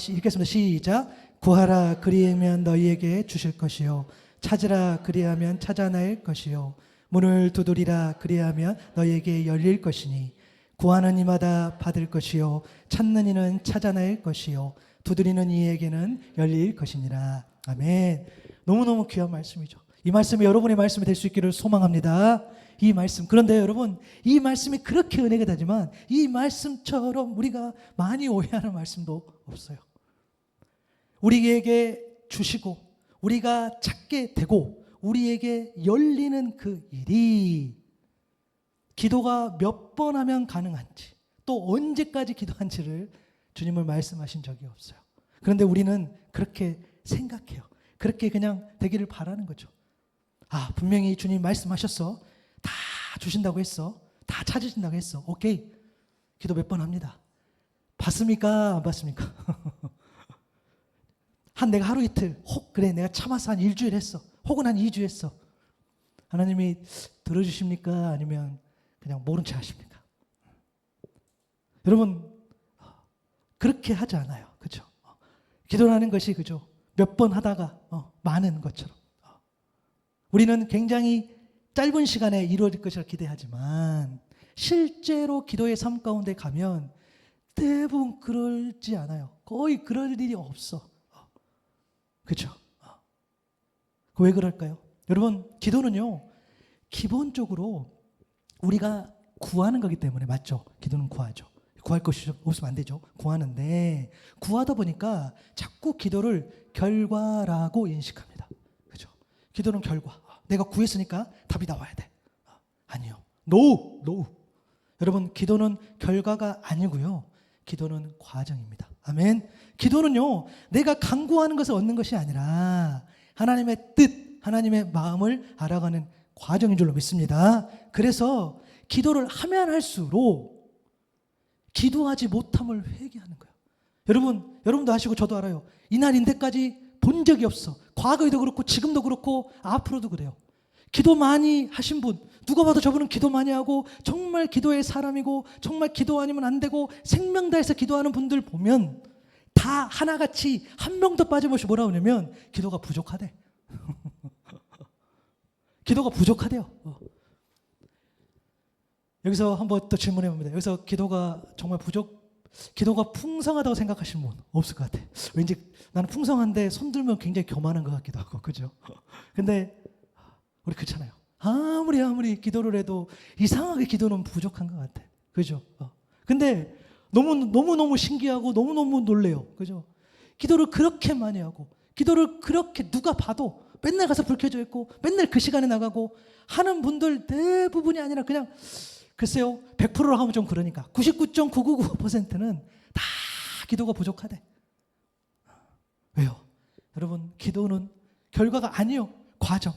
읽겠습니다. 시작. 구하라 그리하면 너희에게 주실 것이요, 찾으라 그리하면 찾아낼 것이요, 문을 두드리라 그리하면 너희에게 열릴 것이니 구하는 이마다 받을 것이요, 찾는 이는 찾아낼 것이요, 두드리는 이에게는 열릴 것이니라. 아멘. 너무너무 귀한 말씀이죠. 이 말씀이 여러분의 말씀이 될 수 있기를 소망합니다. 이 말씀, 그런데 여러분, 이 말씀이 그렇게 은혜가 되지만 이 말씀처럼 우리가 많이 오해하는 말씀도 없어요. 우리에게 주시고 우리가 찾게 되고 우리에게 열리는 그 일이 기도가 몇 번 하면 가능한지, 또 언제까지 기도한지를 주님을 말씀하신 적이 없어요. 그런데 우리는 그렇게 생각해요. 그렇게 그냥 되기를 바라는 거죠. 분명히 주님 말씀하셨어. 다 주신다고 했어. 다 찾으신다고 했어. 오케이. 기도 몇 번 합니다. 받습니까? 안 받습니까? 내가 하루 이틀, 그래 내가 참아서 한 일주일 했어. 혹은 한 2주 했어. 하나님이 들어주십니까? 아니면 그냥 모른 체 하십니까? 여러분, 그렇게 하지 않아요. 그죠? 기도라는 것이, 그죠? 몇 번 하다가 많은 것처럼. 우리는 굉장히 짧은 시간에 이루어질 것이라 기대하지만 실제로 기도의 삶 가운데 가면 대부분 그러지 않아요. 거의 그럴 일이 없어. 그렇죠? 왜 그럴까요? 여러분, 기도는요, 기본적으로 우리가 구하는 거기 때문에, 맞죠? 기도는 구하죠. 구할 것이 없으면 안 되죠. 구하는데 구하다 보니까 자꾸 기도를 결과라고 인식합니다. 그렇죠? 기도는 결과. 내가 구했으니까 답이 나와야 돼. 아니요. No. 여러분, 기도는 결과가 아니고요. 기도는 과정입니다. 아멘. 기도는요, 내가 간구하는 것을 얻는 것이 아니라 하나님의 뜻, 하나님의 마음을 알아가는 과정인 줄로 믿습니다. 그래서 기도를 하면 할수록 기도하지 못함을 회개하는 거예요. 여러분도 아시고 저도 알아요. 이날인데까지 본 적이 없어. 과거에도 그렇고 지금도 그렇고 앞으로도 그래요. 기도 많이 하신 분, 누가 봐도 저분은 기도 많이 하고 정말 기도의 사람이고 정말 기도 아니면 안 되고 생명 다해서 기도하는 분들 보면 다 하나같이 한 명도 빠짐없이 뭐라 그러냐면 기도가 부족하대. 기도가 부족하대요. 여기서 한번 또 질문해 봅니다. 여기서 기도가 정말 기도가 풍성하다고 생각하시는 분 없을 것 같아. 왠지 나는 풍성한데 손 들면 굉장히 교만한 것 같기도 하고, 그죠? 근데 우리 그렇잖아요. 아무리 기도를 해도 이상하게 기도는 부족한 것 같아. 그죠? 근데 너무 신기하고 너무 놀래요. 그죠? 기도를 그렇게 많이 하고, 기도를 그렇게 누가 봐도 맨날 가서 불 켜져 있고, 맨날 그 시간에 나가고 하는 분들 대부분이 아니라 그냥, 글쎄요, 100%로 하면 좀 그러니까 99.999%는 다 기도가 부족하대. 왜요? 여러분, 기도는 결과가 아니요. 과정.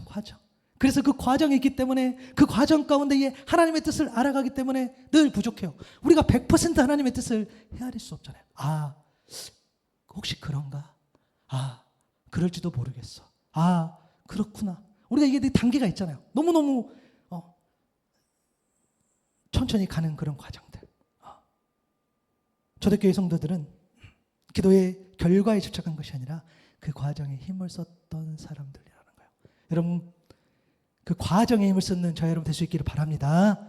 그래서 그 과정이 있기 때문에 그 과정 가운데에 하나님의 뜻을 알아가기 때문에 늘 부족해요. 우리가 100% 하나님의 뜻을 헤아릴 수 없잖아요. 아, 혹시 그런가? 아, 그럴지도 모르겠어. 아, 그렇구나. 우리가 이게 단계가 있잖아요. 너무너무 천천히 가는 그런 과정들. 초대교회 성도들은 기도의 결과에 집착한 것이 아니라 그 과정에 힘을 썼던 사람들이라는 거예요. 여러분, 그 과정에 힘을 쏟는 저 여러분 될 수 있기를 바랍니다.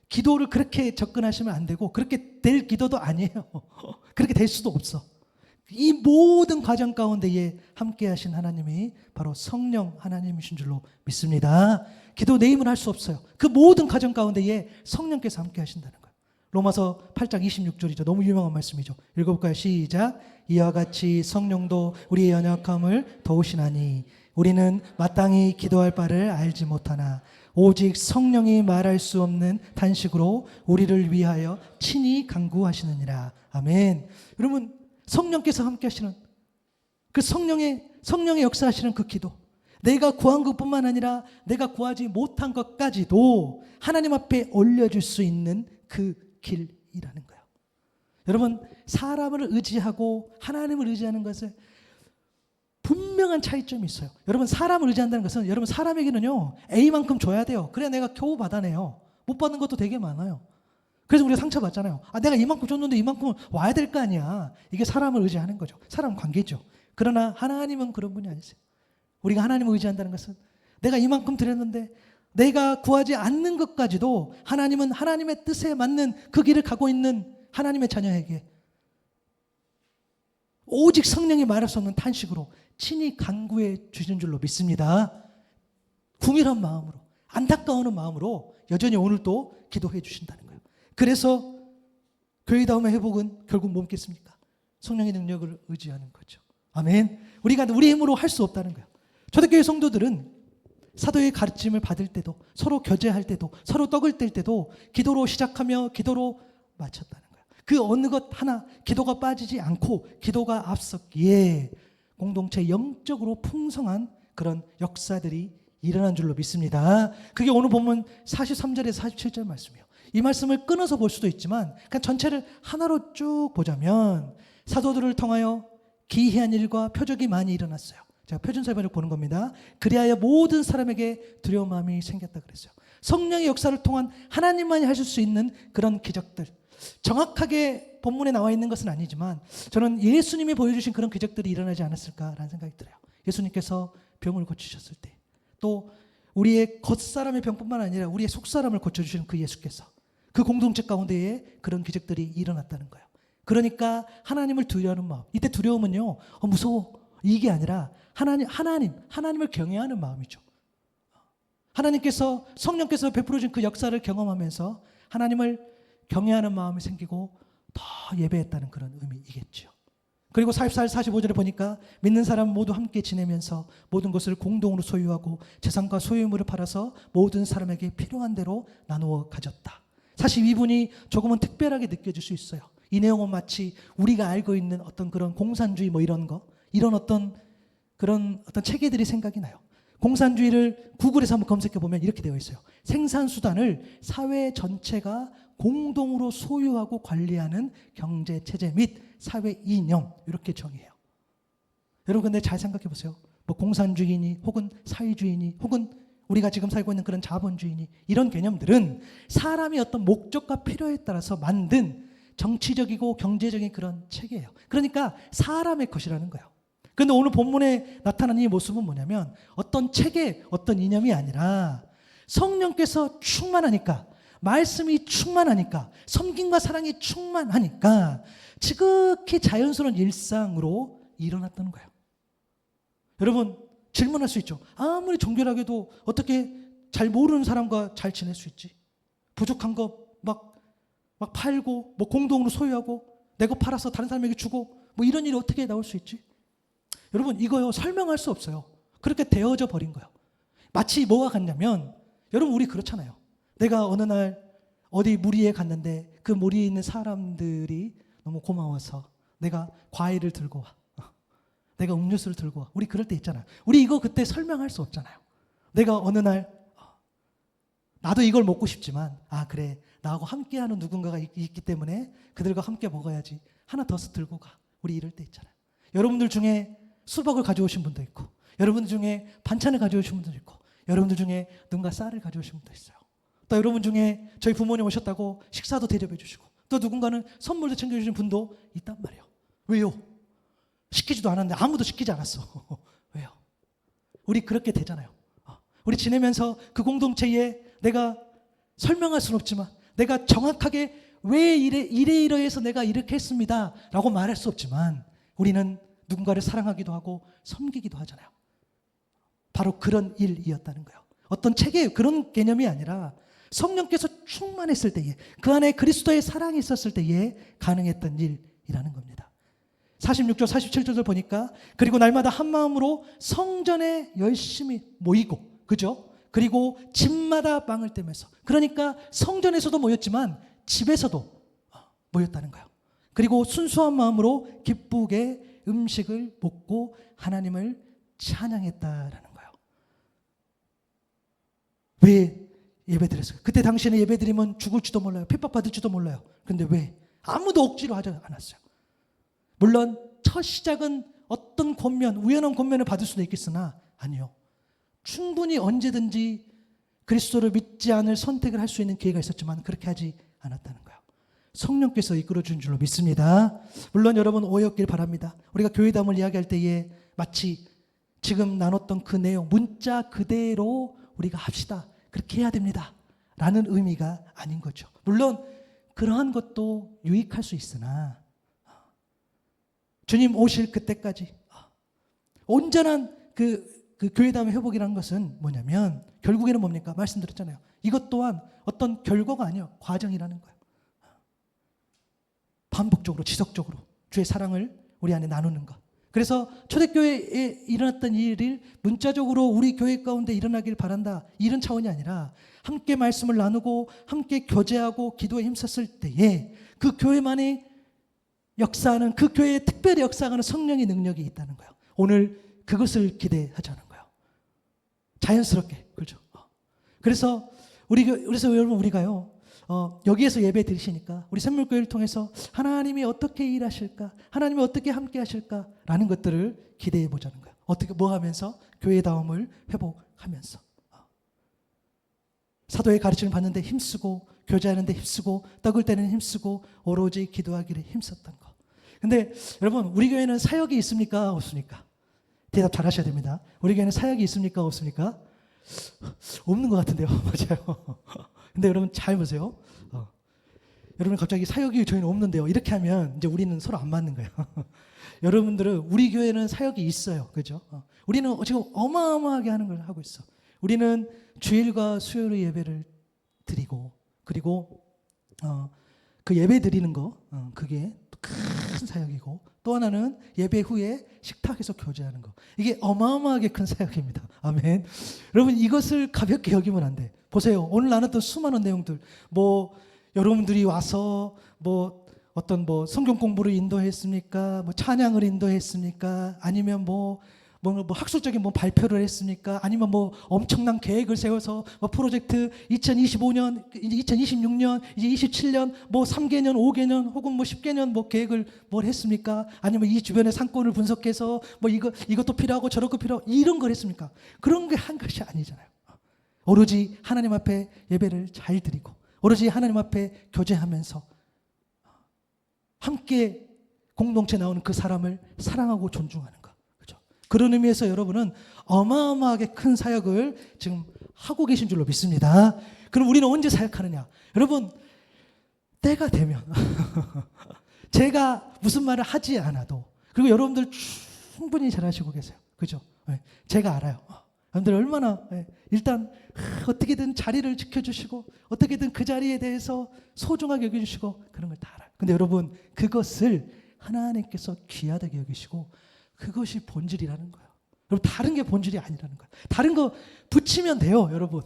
기도를 그렇게 접근하시면 안 되고 그렇게 될 기도도 아니에요. 그렇게 될 수도 없어. 이 모든 과정 가운데에 함께 하신 하나님이 바로 성령 하나님이신 줄로 믿습니다. 기도 내 힘을 할 수 없어요. 그 모든 과정 가운데에 성령께서 함께 하신다는 거예요. 로마서 8장 26절이죠. 너무 유명한 말씀이죠. 읽어볼까요? 시작. 이와 같이 성령도 우리의 연약함을 도우시나니 우리는 마땅히 기도할 바를 알지 못하나 오직 성령이 말할 수 없는 탄식으로 우리를 위하여 친히 간구하시느니라. 아멘. 여러분, 성령께서 함께 하시는 그 성령의 역사하시는 그 기도, 내가 구한 것뿐만 아니라 내가 구하지 못한 것까지도 하나님 앞에 올려줄 수 있는 그 길이라는 거예요. 여러분, 사람을 의지하고 하나님을 의지하는 것은 분명한 차이점이 있어요. 여러분, 사람을 의지한다는 것은 여러분 사람에게는요 A만큼 줘야 돼요. 그래야 내가 겨우 받아내요. 못 받는 것도 되게 많아요. 그래서 우리가 상처받잖아요. 아, 내가 이만큼 줬는데 이만큼 와야 될 거 아니야. 이게 사람을 의지하는 거죠. 사람 관계죠. 그러나 하나님은 그런 분이 아니세요. 우리가 하나님을 의지한다는 것은 내가 이만큼 드렸는데 내가 구하지 않는 것까지도 하나님은 하나님의 뜻에 맞는 그 길을 가고 있는 하나님의 자녀에게 오직 성령이 말할 수 없는 탄식으로 친히 간구해 주시는 줄로 믿습니다. 궁일한 마음으로, 안타까워하는 마음으로 여전히 오늘도 기도해 주신다는 거예요. 그래서 교회다움의 회복은 결국 뭡니까? 성령의 능력을 의지하는 거죠. 아멘. 우리가 우리 힘으로 할 수 없다는 거예요. 초대교회 성도들은 사도의 가르침을 받을 때도, 서로 교제할 때도, 서로 떡을 뗄 때도 기도로 시작하며 기도로 마쳤다는 거예요. 그 어느 것 하나 기도가 빠지지 않고 기도가 앞섰기에 공동체 영적으로 풍성한 그런 역사들이 일어난 줄로 믿습니다. 그게 오늘 본문 43절에서 47절 말씀이에요. 이 말씀을 끊어서 볼 수도 있지만 그냥 전체를 하나로 쭉 보자면 사도들을 통하여 기이한 일과 표적이 많이 일어났어요. 제가 표준설명을 보는 겁니다. 그리하여 모든 사람에게 두려운 마음이 생겼다 그랬어요. 성령의 역사를 통한 하나님만이 하실 수 있는 그런 기적들, 정확하게 본문에 나와 있는 것은 아니지만 저는 예수님이 보여주신 그런 기적들이 일어나지 않았을까라는 생각이 들어요. 예수님께서 병을 고치셨을 때, 또 우리의 겉사람의 병뿐만 아니라 우리의 속사람을 고쳐주시는 그 예수께서 그 공동체 가운데에 그런 기적들이 일어났다는 거예요. 그러니까 하나님을 두려워하는 마음, 이때 두려움은요 무서워 이게 아니라 하나님을 경외하는 마음이죠. 하나님께서 성령께서 베풀어준 그 역사를 경험하면서 하나님을 경외하는 마음이 생기고 더 예배했다는 그런 의미이겠죠. 그리고 44, 45절에 보니까 믿는 사람 모두 함께 지내면서 모든 것을 공동으로 소유하고 재산과 소유물을 팔아서 모든 사람에게 필요한 대로 나누어 가졌다. 사실 이분이 조금은 특별하게 느껴질 수 있어요. 이 내용은 마치 우리가 알고 있는 어떤 그런 공산주의 이런 어떤 체계들이 생각이 나요. 공산주의를 구글에서 한번 검색해 보면 이렇게 되어 있어요. 생산수단을 사회 전체가 공동으로 소유하고 관리하는 경제체제 및 사회 이념, 이렇게 정의해요. 여러분 근데 잘 생각해 보세요. 뭐 공산주의니 혹은 사회주의니 혹은 우리가 지금 살고 있는 그런 자본주의니 이런 개념들은 사람이 어떤 목적과 필요에 따라서 만든 정치적이고 경제적인 그런 체계예요. 그러니까 사람의 것이라는 거예요. 그런데 오늘 본문에 나타난 이 모습은 뭐냐면 어떤 체계, 어떤 이념이 아니라 성령께서 충만하니까, 말씀이 충만하니까, 섬김과 사랑이 충만하니까 지극히 자연스러운 일상으로 일어났다는 거예요. 여러분 질문할 수 있죠. 아무리 정결하게도 어떻게 잘 모르는 사람과 잘 지낼 수 있지? 부족한 거 막 팔고 뭐 공동으로 소유하고 내 거 팔아서 다른 사람에게 주고 뭐 이런 일이 어떻게 나올 수 있지? 여러분 이거요 설명할 수 없어요. 그렇게 되어져 버린 거예요. 마치 뭐가 같냐면 여러분 우리 그렇잖아요. 내가 어느 날 어디 무리에 갔는데 그 무리에 있는 사람들이 너무 고마워서 내가 과일을 들고 와. 내가 음료수를 들고 와. 우리 그럴 때 있잖아요. 우리 이거 그때 설명할 수 없잖아요. 내가 어느 날 나도 이걸 먹고 싶지만 그래 나하고 함께하는 누군가가 있기 때문에 그들과 함께 먹어야지 하나 더 들고 가. 우리 이럴 때 있잖아요. 여러분들 중에 수박을 가져오신 분도 있고 여러분들 중에 반찬을 가져오신 분도 있고 여러분들 중에 누군가 쌀을 가져오신 분도 있어요. 또 여러분 중에 저희 부모님 오셨다고 식사도 대접해 주시고 또 누군가는 선물도 챙겨주신 분도 있단 말이에요. 왜요? 시키지도 않았는데 아무도 시키지 않았어. 왜요? 우리 그렇게 되잖아요. 우리 지내면서 그 공동체에 내가 설명할 수는 없지만 내가 정확하게 왜 이래해서 내가 이렇게 했습니다 라고 말할 수 없지만 우리는 누군가를 사랑하기도 하고 섬기기도 하잖아요. 바로 그런 일이었다는 거예요. 어떤 책의 그런 개념이 아니라 성령께서 충만했을 때에 그 안에 그리스도의 사랑이 있었을 때에 가능했던 일이라는 겁니다. 46절 47절을 보니까 그리고 날마다 한 마음으로 성전에 열심히 모이고 그죠? 그리고 집마다 빵을 떼면서 그러니까 성전에서도 모였지만 집에서도 모였다는 거예요. 그리고 순수한 마음으로 기쁘게 음식을 먹고 하나님을 찬양했다라는 거예요. 왜 예배드렸어요? 그때 당시에는 예배드리면 죽을지도 몰라요. 핍박받을지도 몰라요. 그런데 왜? 아무도 억지로 하지 않았어요. 물론 첫 시작은 어떤 권면, 우연한 권면을 받을 수도 있겠으나 아니요. 충분히 언제든지 그리스도를 믿지 않을 선택을 할 수 있는 기회가 있었지만 그렇게 하지 않았다는 거예요. 성령께서 이끌어 준 줄로 믿습니다. 물론 여러분 오해였길 바랍니다. 우리가 교회담을 이야기할 때에 마치 지금 나눴던 그 내용 문자 그대로 우리가 합시다. 그렇게 해야 됩니다. 라는 의미가 아닌 거죠. 물론 그러한 것도 유익할 수 있으나 주님 오실 그때까지 온전한 그 교회담의 회복이라는 것은 뭐냐면 결국에는 뭡니까? 말씀드렸잖아요. 이것 또한 어떤 결과가 아니에요. 과정이라는 거예요. 반복적으로 지속적으로 주의 사랑을 우리 안에 나누는 것. 그래서 초대교회에 일어났던 일을 문자적으로 우리 교회 가운데 일어나길 바란다. 이런 차원이 아니라 함께 말씀을 나누고 함께 교제하고 기도에 힘썼을 때에 그 교회만이 역사하는 그 교회에 특별히 역사하는 성령의 능력이 있다는 거예요. 오늘 그것을 기대하자는 거예요. 자연스럽게 그렇죠. 그래서 여러분 우리가요. 여기에서 예배 드리시니까 우리 샘물교회를 통해서 하나님이 어떻게 일하실까? 하나님이 어떻게 함께 하실까? 라는 것들을 기대해 보자는 거예요. 어떻게 뭐 하면서? 교회다움을 회복하면서. 사도의 가르침을 받는데 힘쓰고 교제하는데 힘쓰고 떡을 떼는 힘쓰고 오로지 기도하기를 힘썼던 거. 근데 여러분 우리 교회는 사역이 있습니까? 없습니까? 대답 잘 하셔야 됩니다. 우리 교회는 사역이 있습니까? 없습니까? 없는 것 같은데요. 맞아요. 근데 여러분 잘 보세요. 여러분 갑자기 사역이 저희는 없는데요. 이렇게 하면 이제 우리는 서로 안 맞는 거예요. 여러분들은 우리 교회는 사역이 있어요. 그죠? 우리는 지금 어마어마하게 하는 걸 하고 있어. 우리는 주일과 수요일 예배를 드리고 그리고 그 예배 드리는 거 그게 큰 사역이고 또 하나는 예배 후에 식탁에서 교제하는 거. 이게 어마어마하게 큰 사역입니다. 아멘. 여러분 이것을 가볍게 여기면 안 돼. 보세요. 오늘 나눴던 수많은 내용들 뭐 여러분들이 와서 뭐 어떤 뭐 성경 공부를 인도했습니까? 뭐 찬양을 인도했습니까? 아니면 뭐 학술적인 뭐 발표를 했습니까? 아니면 뭐 엄청난 계획을 세워서 뭐 프로젝트 2025년, 2026년, 이제 27년, 뭐 3개년, 5개년 혹은 뭐 10개년 뭐 계획을 뭘 했습니까? 아니면 이 주변의 상권을 분석해서 뭐 이것도 필요하고 저것도 필요하고 이런 걸 했습니까? 그런 게 한 것이 아니잖아요. 오로지 하나님 앞에 예배를 잘 드리고 오로지 하나님 앞에 교제하면서 함께 공동체 나오는 그 사람을 사랑하고 존중하는 것. 그런 의미에서 여러분은 어마어마하게 큰 사역을 지금 하고 계신 줄로 믿습니다. 그럼 우리는 언제 사역하느냐? 여러분 때가 되면 제가 무슨 말을 하지 않아도 그리고 여러분들 충분히 잘 아시고 계세요. 그죠? 제가 알아요. 여러분들 얼마나 일단 어떻게든 자리를 지켜주시고 어떻게든 그 자리에 대해서 소중하게 여겨주시고 그런 걸 다 알아요. 근데 여러분 그것을 하나님께서 귀하다게 여기시고 그것이 본질이라는 거예요. 여러분 다른 게 본질이 아니라는 거예요. 다른 거 붙이면 돼요, 여러분.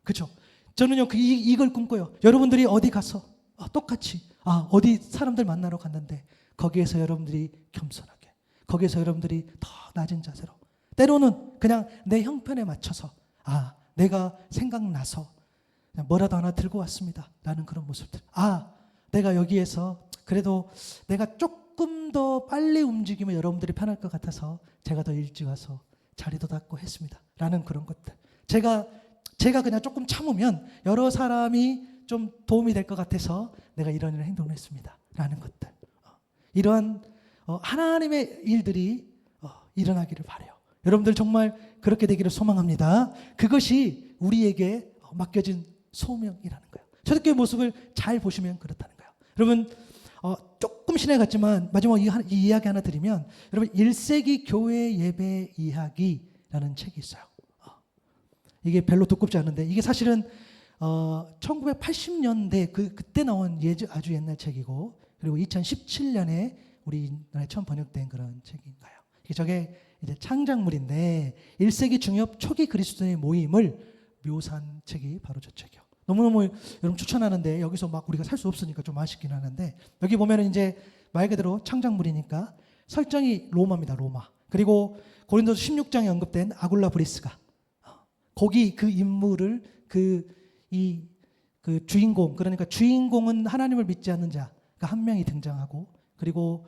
그렇죠? 저는요 이걸 꿈꿔요. 여러분들이 어디 가서 똑같이 어디 사람들 만나러 갔는데 거기에서 여러분들이 겸손하게, 거기에서 여러분들이 더 낮은 자세로, 때로는 그냥 내 형편에 맞춰서 아, 내가 생각나서 뭐라도 하나 들고 왔습니다 라는 그런 모습들. 아, 내가 여기에서 그래도 내가 조금 더 빨리 움직이면 여러분들이 편할 것 같아서 제가 더 일찍 와서 자리도 닦고 했습니다 라는 그런 것들. 제가 그냥 조금 참으면 여러 사람이 좀 도움이 될 것 같아서 내가 이런 행동을 했습니다 라는 것들. 이러한 하나님의 일들이 일어나기를 바라요. 여러분들 정말 그렇게 되기를 소망합니다. 그것이 우리에게 맡겨진 소명이라는 거예요. 초대교회 모습을 잘 보시면 그렇다는 거예요. 여러분 조금 신뢰 같지만 마지막 이 이야기 하나 드리면, 여러분 1세기 교회 예배 이야기라는 책이 있어요. 이게 별로 두껍지 않은데 이게 사실은 1980년대 그때 나온 아주 옛날 책이고, 그리고 2017년에 우리나라에 처음 번역된 그런 책인가요. 저게 이제 창작물인데 1세기 중엽 초기 그리스도의 모임을 묘사한 책이 바로 저 책이요. 너무너무 여러분 추천하는데 여기서 막 우리가 살 수 없으니까 좀 아쉽긴 하는데, 여기 보면은 이제 말 그대로 창작물이니까 설정이 로마입니다. 로마. 그리고 고린도서 16장에 언급된 아굴라 브리스가 거기 그 인물을 그 주인공, 그러니까 주인공은 하나님을 믿지 않는 자가 한 명이 등장하고, 그리고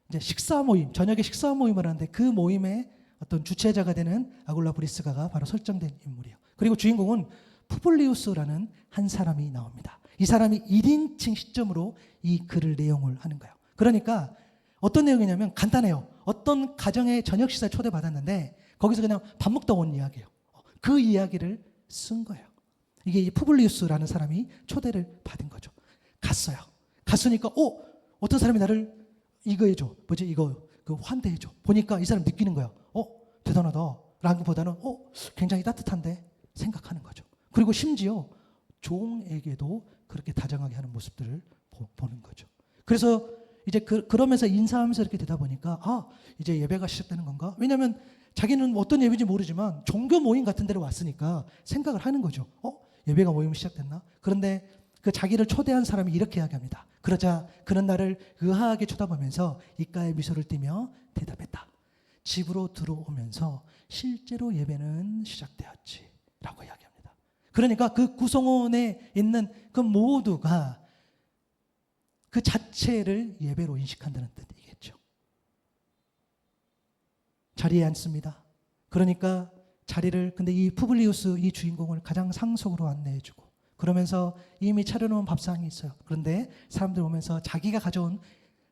이제 식사 모임, 저녁에 식사 모임을 하는데 그 모임의 어떤 주체자가 되는 아굴라 브리스가가 바로 설정된 인물이에요. 그리고 주인공은 푸블리우스라는 한 사람이 나옵니다. 이 사람이 1인칭 시점으로 이 글을 내용을 하는 거예요. 그러니까 어떤 내용이냐면 간단해요. 어떤 가정에 저녁 식사에 초대받았는데 거기서 그냥 밥 먹다 온 이야기예요. 그 이야기를 쓴 거예요. 이게 이 푸블리우스라는 사람이 초대를 받은 거죠. 갔어요. 갔으니까 어떤 사람이 나를 이거 해줘. 이거 환대해줘. 보니까 이 사람 느끼는 거예요. 대단하다 라기보다는 굉장히 따뜻한데 생각하는 거죠. 그리고 심지어 종에게도 그렇게 다정하게 하는 모습들을 보는 거죠. 그래서 이제 그러면서 인사하면서 이렇게 되다 보니까 이제 예배가 시작되는 건가? 왜냐하면 자기는 어떤 예배인지 모르지만 종교 모임 같은 데로 왔으니까 생각을 하는 거죠. 예배가 모임이 시작됐나? 그런데 그 자기를 초대한 사람이 이렇게 이야기합니다. 그러자 그는 나를 의아하게 쳐다보면서 입가에 미소를 띠며 대답했다. 집으로 들어오면서 실제로 예배는 시작되었지 라고 이야기합니다. 그러니까 그 구성원에 있는 그 모두가 그 자체를 예배로 인식한다는 뜻이겠죠. 자리에 앉습니다. 그러니까 근데 이 푸블리우스 이 주인공을 가장 상속으로 안내해주고, 그러면서 이미 차려놓은 밥상이 있어요. 그런데 사람들 오면서 자기가 가져온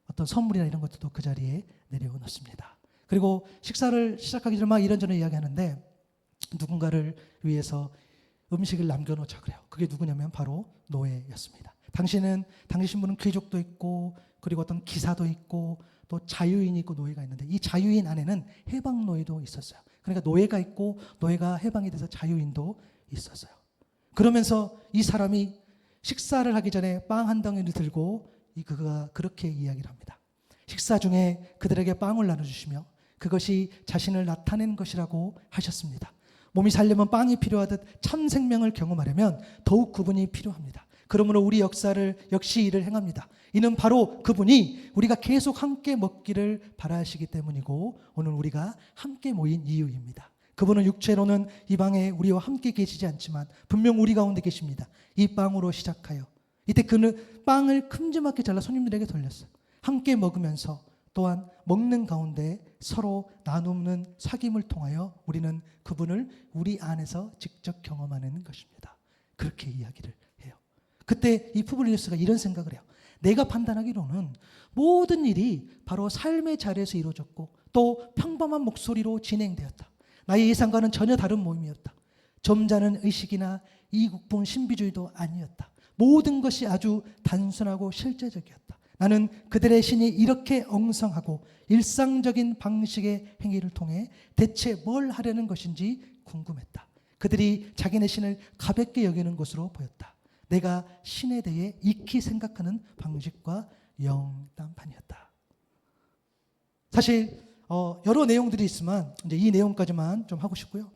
어떤 선물이나 이런 것들도 그 자리에 내려놓습니다. 그리고 식사를 시작하기 전에 막 이런저런 이야기하는데 누군가를 위해서 음식을 남겨놓자 그래요. 그게 누구냐면 바로 노예였습니다. 당시 신분은 귀족도 있고, 그리고 어떤 기사도 있고, 또 자유인이 있고 노예가 있는데 이 자유인 안에는 해방 노예도 있었어요. 그러니까 노예가 있고 노예가 해방이 돼서 자유인도 있었어요. 그러면서 이 사람이 식사를 하기 전에 빵 한 덩이를 들고 그가 그렇게 이야기를 합니다. 식사 중에 그들에게 빵을 나눠주시며 그것이 자신을 나타낸 것이라고 하셨습니다. 몸이 살려면 빵이 필요하듯 참 생명을 경험하려면 더욱 그분이 필요합니다. 그러므로 우리 역시 이를 행합니다. 이는 바로 그분이 우리가 계속 함께 먹기를 바라시기 때문이고 오늘 우리가 함께 모인 이유입니다. 그분은 육체로는 이 방에 우리와 함께 계시지 않지만 분명 우리 가운데 계십니다. 이 빵으로 시작하여 이때 그는 빵을 큼지막하게 잘라 손님들에게 돌렸어요. 함께 먹으면서 또한 먹는 가운데 서로 나누는 사귐을 통하여 우리는 그분을 우리 안에서 직접 경험하는 것입니다. 그렇게 이야기를 해요. 그때 이 푸블리우스가 이런 생각을 해요. 내가 판단하기로는 모든 일이 바로 삶의 자리에서 이루어졌고 또 평범한 목소리로 진행되었다. 나의 예상과는 전혀 다른 모임이었다. 점잖은 의식이나 이국분 신비주의도 아니었다. 모든 것이 아주 단순하고 실제적이었다. 나는 그들의 신이 이렇게 엉성하고 일상적인 방식의 행위를 통해 대체 뭘 하려는 것인지 궁금했다. 그들이 자기네 신을 가볍게 여기는 것으로 보였다. 내가 신에 대해 익히 생각하는 방식과 영단판이었다. 사실 여러 내용들이 있지만 이제 이 내용까지만 좀 하고 싶고요.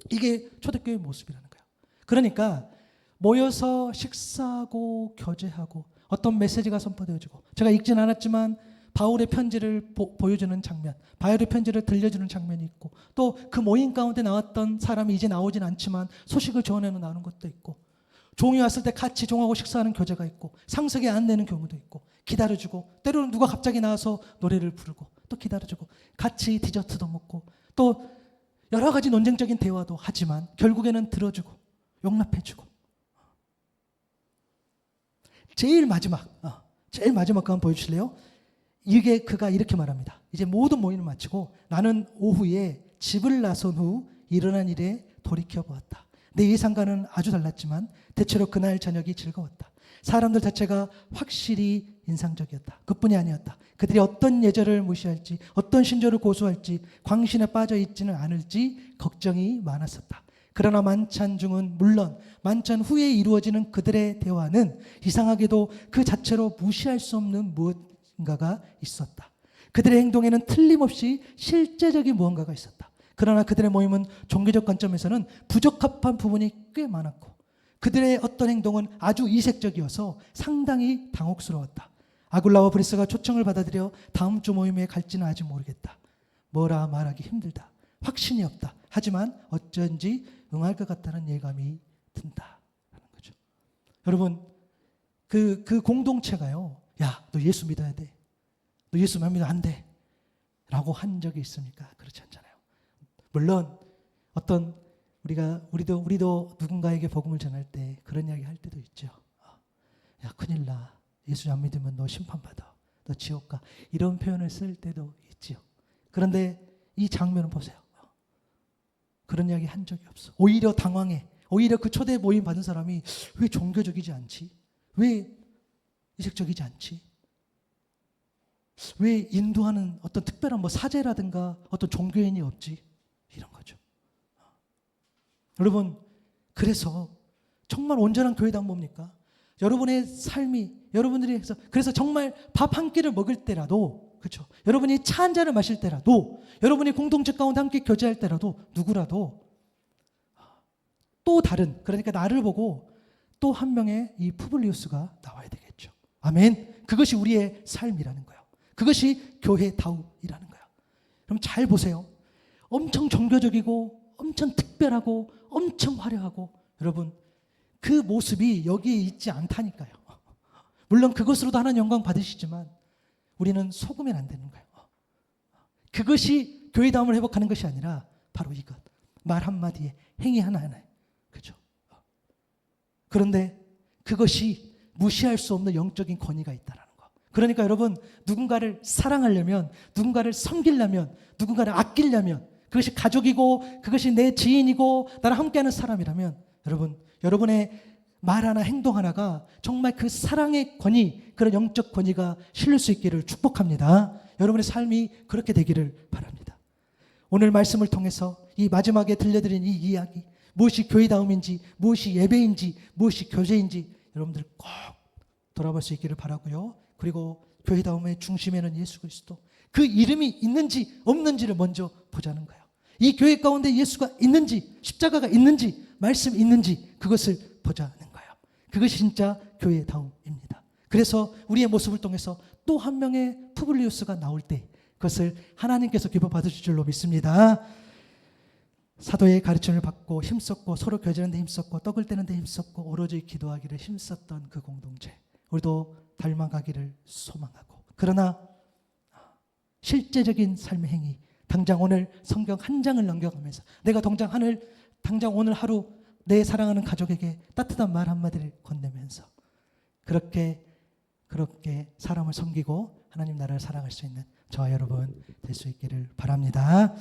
이게 초대교회의 모습이라는 거예요. 그러니까 모여서 식사하고 교제하고 어떤 메시지가 선포되어지고, 제가 읽진 않았지만 바울의 편지를 보여주는 장면, 바울의 편지를 들려주는 장면이 있고, 또 그 모임 가운데 나왔던 사람이 이제 나오진 않지만 소식을 전해는 나오는 것도 있고, 종이 왔을 때 같이 종하고 식사하는 교제가 있고, 상석에 안내는 경우도 있고, 기다려주고, 때로는 누가 갑자기 나와서 노래를 부르고 또 기다려주고, 같이 디저트도 먹고, 또 여러 가지 논쟁적인 대화도 하지만 결국에는 들어주고 용납해주고. 제일 마지막 거 한번 보여주실래요? 이게 그가 이렇게 말합니다. 이제 모든 모임을 마치고 나는 오후에 집을 나선 후 일어난 일에 돌이켜보았다. 내 예상과는 아주 달랐지만 대체로 그날 저녁이 즐거웠다. 사람들 자체가 확실히 인상적이었다. 그뿐이 아니었다. 그들이 어떤 예절을 무시할지, 어떤 신조를 고수할지, 광신에 빠져 있지는 않을지 걱정이 많았었다. 그러나 만찬 중은 물론 만찬 후에 이루어지는 그들의 대화는 이상하게도 그 자체로 무시할 수 없는 무언가가 있었다. 그들의 행동에는 틀림없이 실제적인 무언가가 있었다. 그러나 그들의 모임은 종교적 관점에서는 부적합한 부분이 꽤 많았고, 그들의 어떤 행동은 아주 이색적이어서 상당히 당혹스러웠다. 아굴라와 브리스가 초청을 받아들여 다음 주 모임에 갈지는 아직 모르겠다. 뭐라 말하기 힘들다. 확신이 없다. 하지만 어쩐지 응할 것 같다는 예감이 든다. 라는 거죠. 여러분, 그 공동체가요, 야, 너 예수 믿어야 돼. 너 예수만 믿으면 안 돼. 라고 한 적이 있습니까? 그렇지 않잖아요. 물론 어떤 우리도 누군가에게 복음을 전할 때 그런 이야기 할 때도 있죠. 야, 큰일 나. 예수 안 믿으면 너 심판받아. 너 지옥 가. 이런 표현을 쓸 때도 있지요. 그런데 이 장면을 보세요. 그런 이야기 한 적이 없어. 오히려 당황해. 오히려 그 초대 모임 받은 사람이 왜 종교적이지 않지? 왜 이색적이지 않지? 왜 인도하는 어떤 특별한 사제라든가 어떤 종교인이 없지? 이런 거죠. 여러분, 그래서 정말 온전한 교회다운 뭡니까? 여러분의 삶이, 여러분들이 그래서 정말 밥 한 끼를 먹을 때라도, 그렇죠? 여러분이 차 한 잔을 마실 때라도, 여러분이 공동체 가운데 함께 교제할 때라도, 누구라도 또 다른, 그러니까 나를 보고 또 한 명의 이 푸블리우스가 나와야 되겠죠. 아멘. 그것이 우리의 삶이라는 거예요. 그것이 교회다움이라는 거예요. 그럼 잘 보세요. 엄청 종교적이고 엄청 특별하고 엄청 화려하고, 여러분, 그 모습이 여기에 있지 않다니까요. 물론 그것으로도 하나님 영광 받으시지만 우리는 속으면 안 되는 거예요. 그것이 교회다움을 회복하는 것이 아니라 바로 이것, 말 한마디에 행위 하나하나에, 그렇죠? 그런데 그것이 무시할 수 없는 영적인 권위가 있다라는 거. 그러니까 여러분, 누군가를 사랑하려면, 누군가를 섬기려면, 누군가를 아끼려면, 그것이 가족이고 그것이 내 지인이고 나랑 함께하는 사람이라면, 여러분, 여러분의 말 하나, 행동 하나가 정말 그 사랑의 권위, 그런 영적 권위가 실릴 수 있기를 축복합니다. 여러분의 삶이 그렇게 되기를 바랍니다. 오늘 말씀을 통해서 이 마지막에 들려드린 이 이야기, 무엇이 교회다움인지, 무엇이 예배인지, 무엇이 교제인지 여러분들 꼭 돌아볼 수 있기를 바라고요. 그리고 교회다움의 중심에는 예수 그리스도, 그 이름이 있는지 없는지를 먼저 보자는 거예요. 이 교회 가운데 예수가 있는지, 십자가가 있는지, 말씀이 있는지, 그것을 보자는 거예요. 그것이 진짜 교회다움입니다. 그래서 우리의 모습을 통해서 또 한 명의 푸블리우스가 나올 때 그것을 하나님께서 기뻐 받으실 줄로 믿습니다. 사도의 가르침을 받고 힘썼고 서로 교제하는 데 힘썼고 떡을 떼는 데 힘썼고 오로지 기도하기를 힘썼던 그 공동체, 우리도 닮아가기를 소망하고, 그러나 실제적인 삶의 행위, 당장 오늘 성경 한 장을 넘겨가면서 내가 당장 오늘 하루 내 사랑하는 가족에게 따뜻한 말 한마디를 건네면서 그렇게 사람을 섬기고 하나님 나라를 살아갈 수 있는 저와 여러분 될 수 있기를 바랍니다.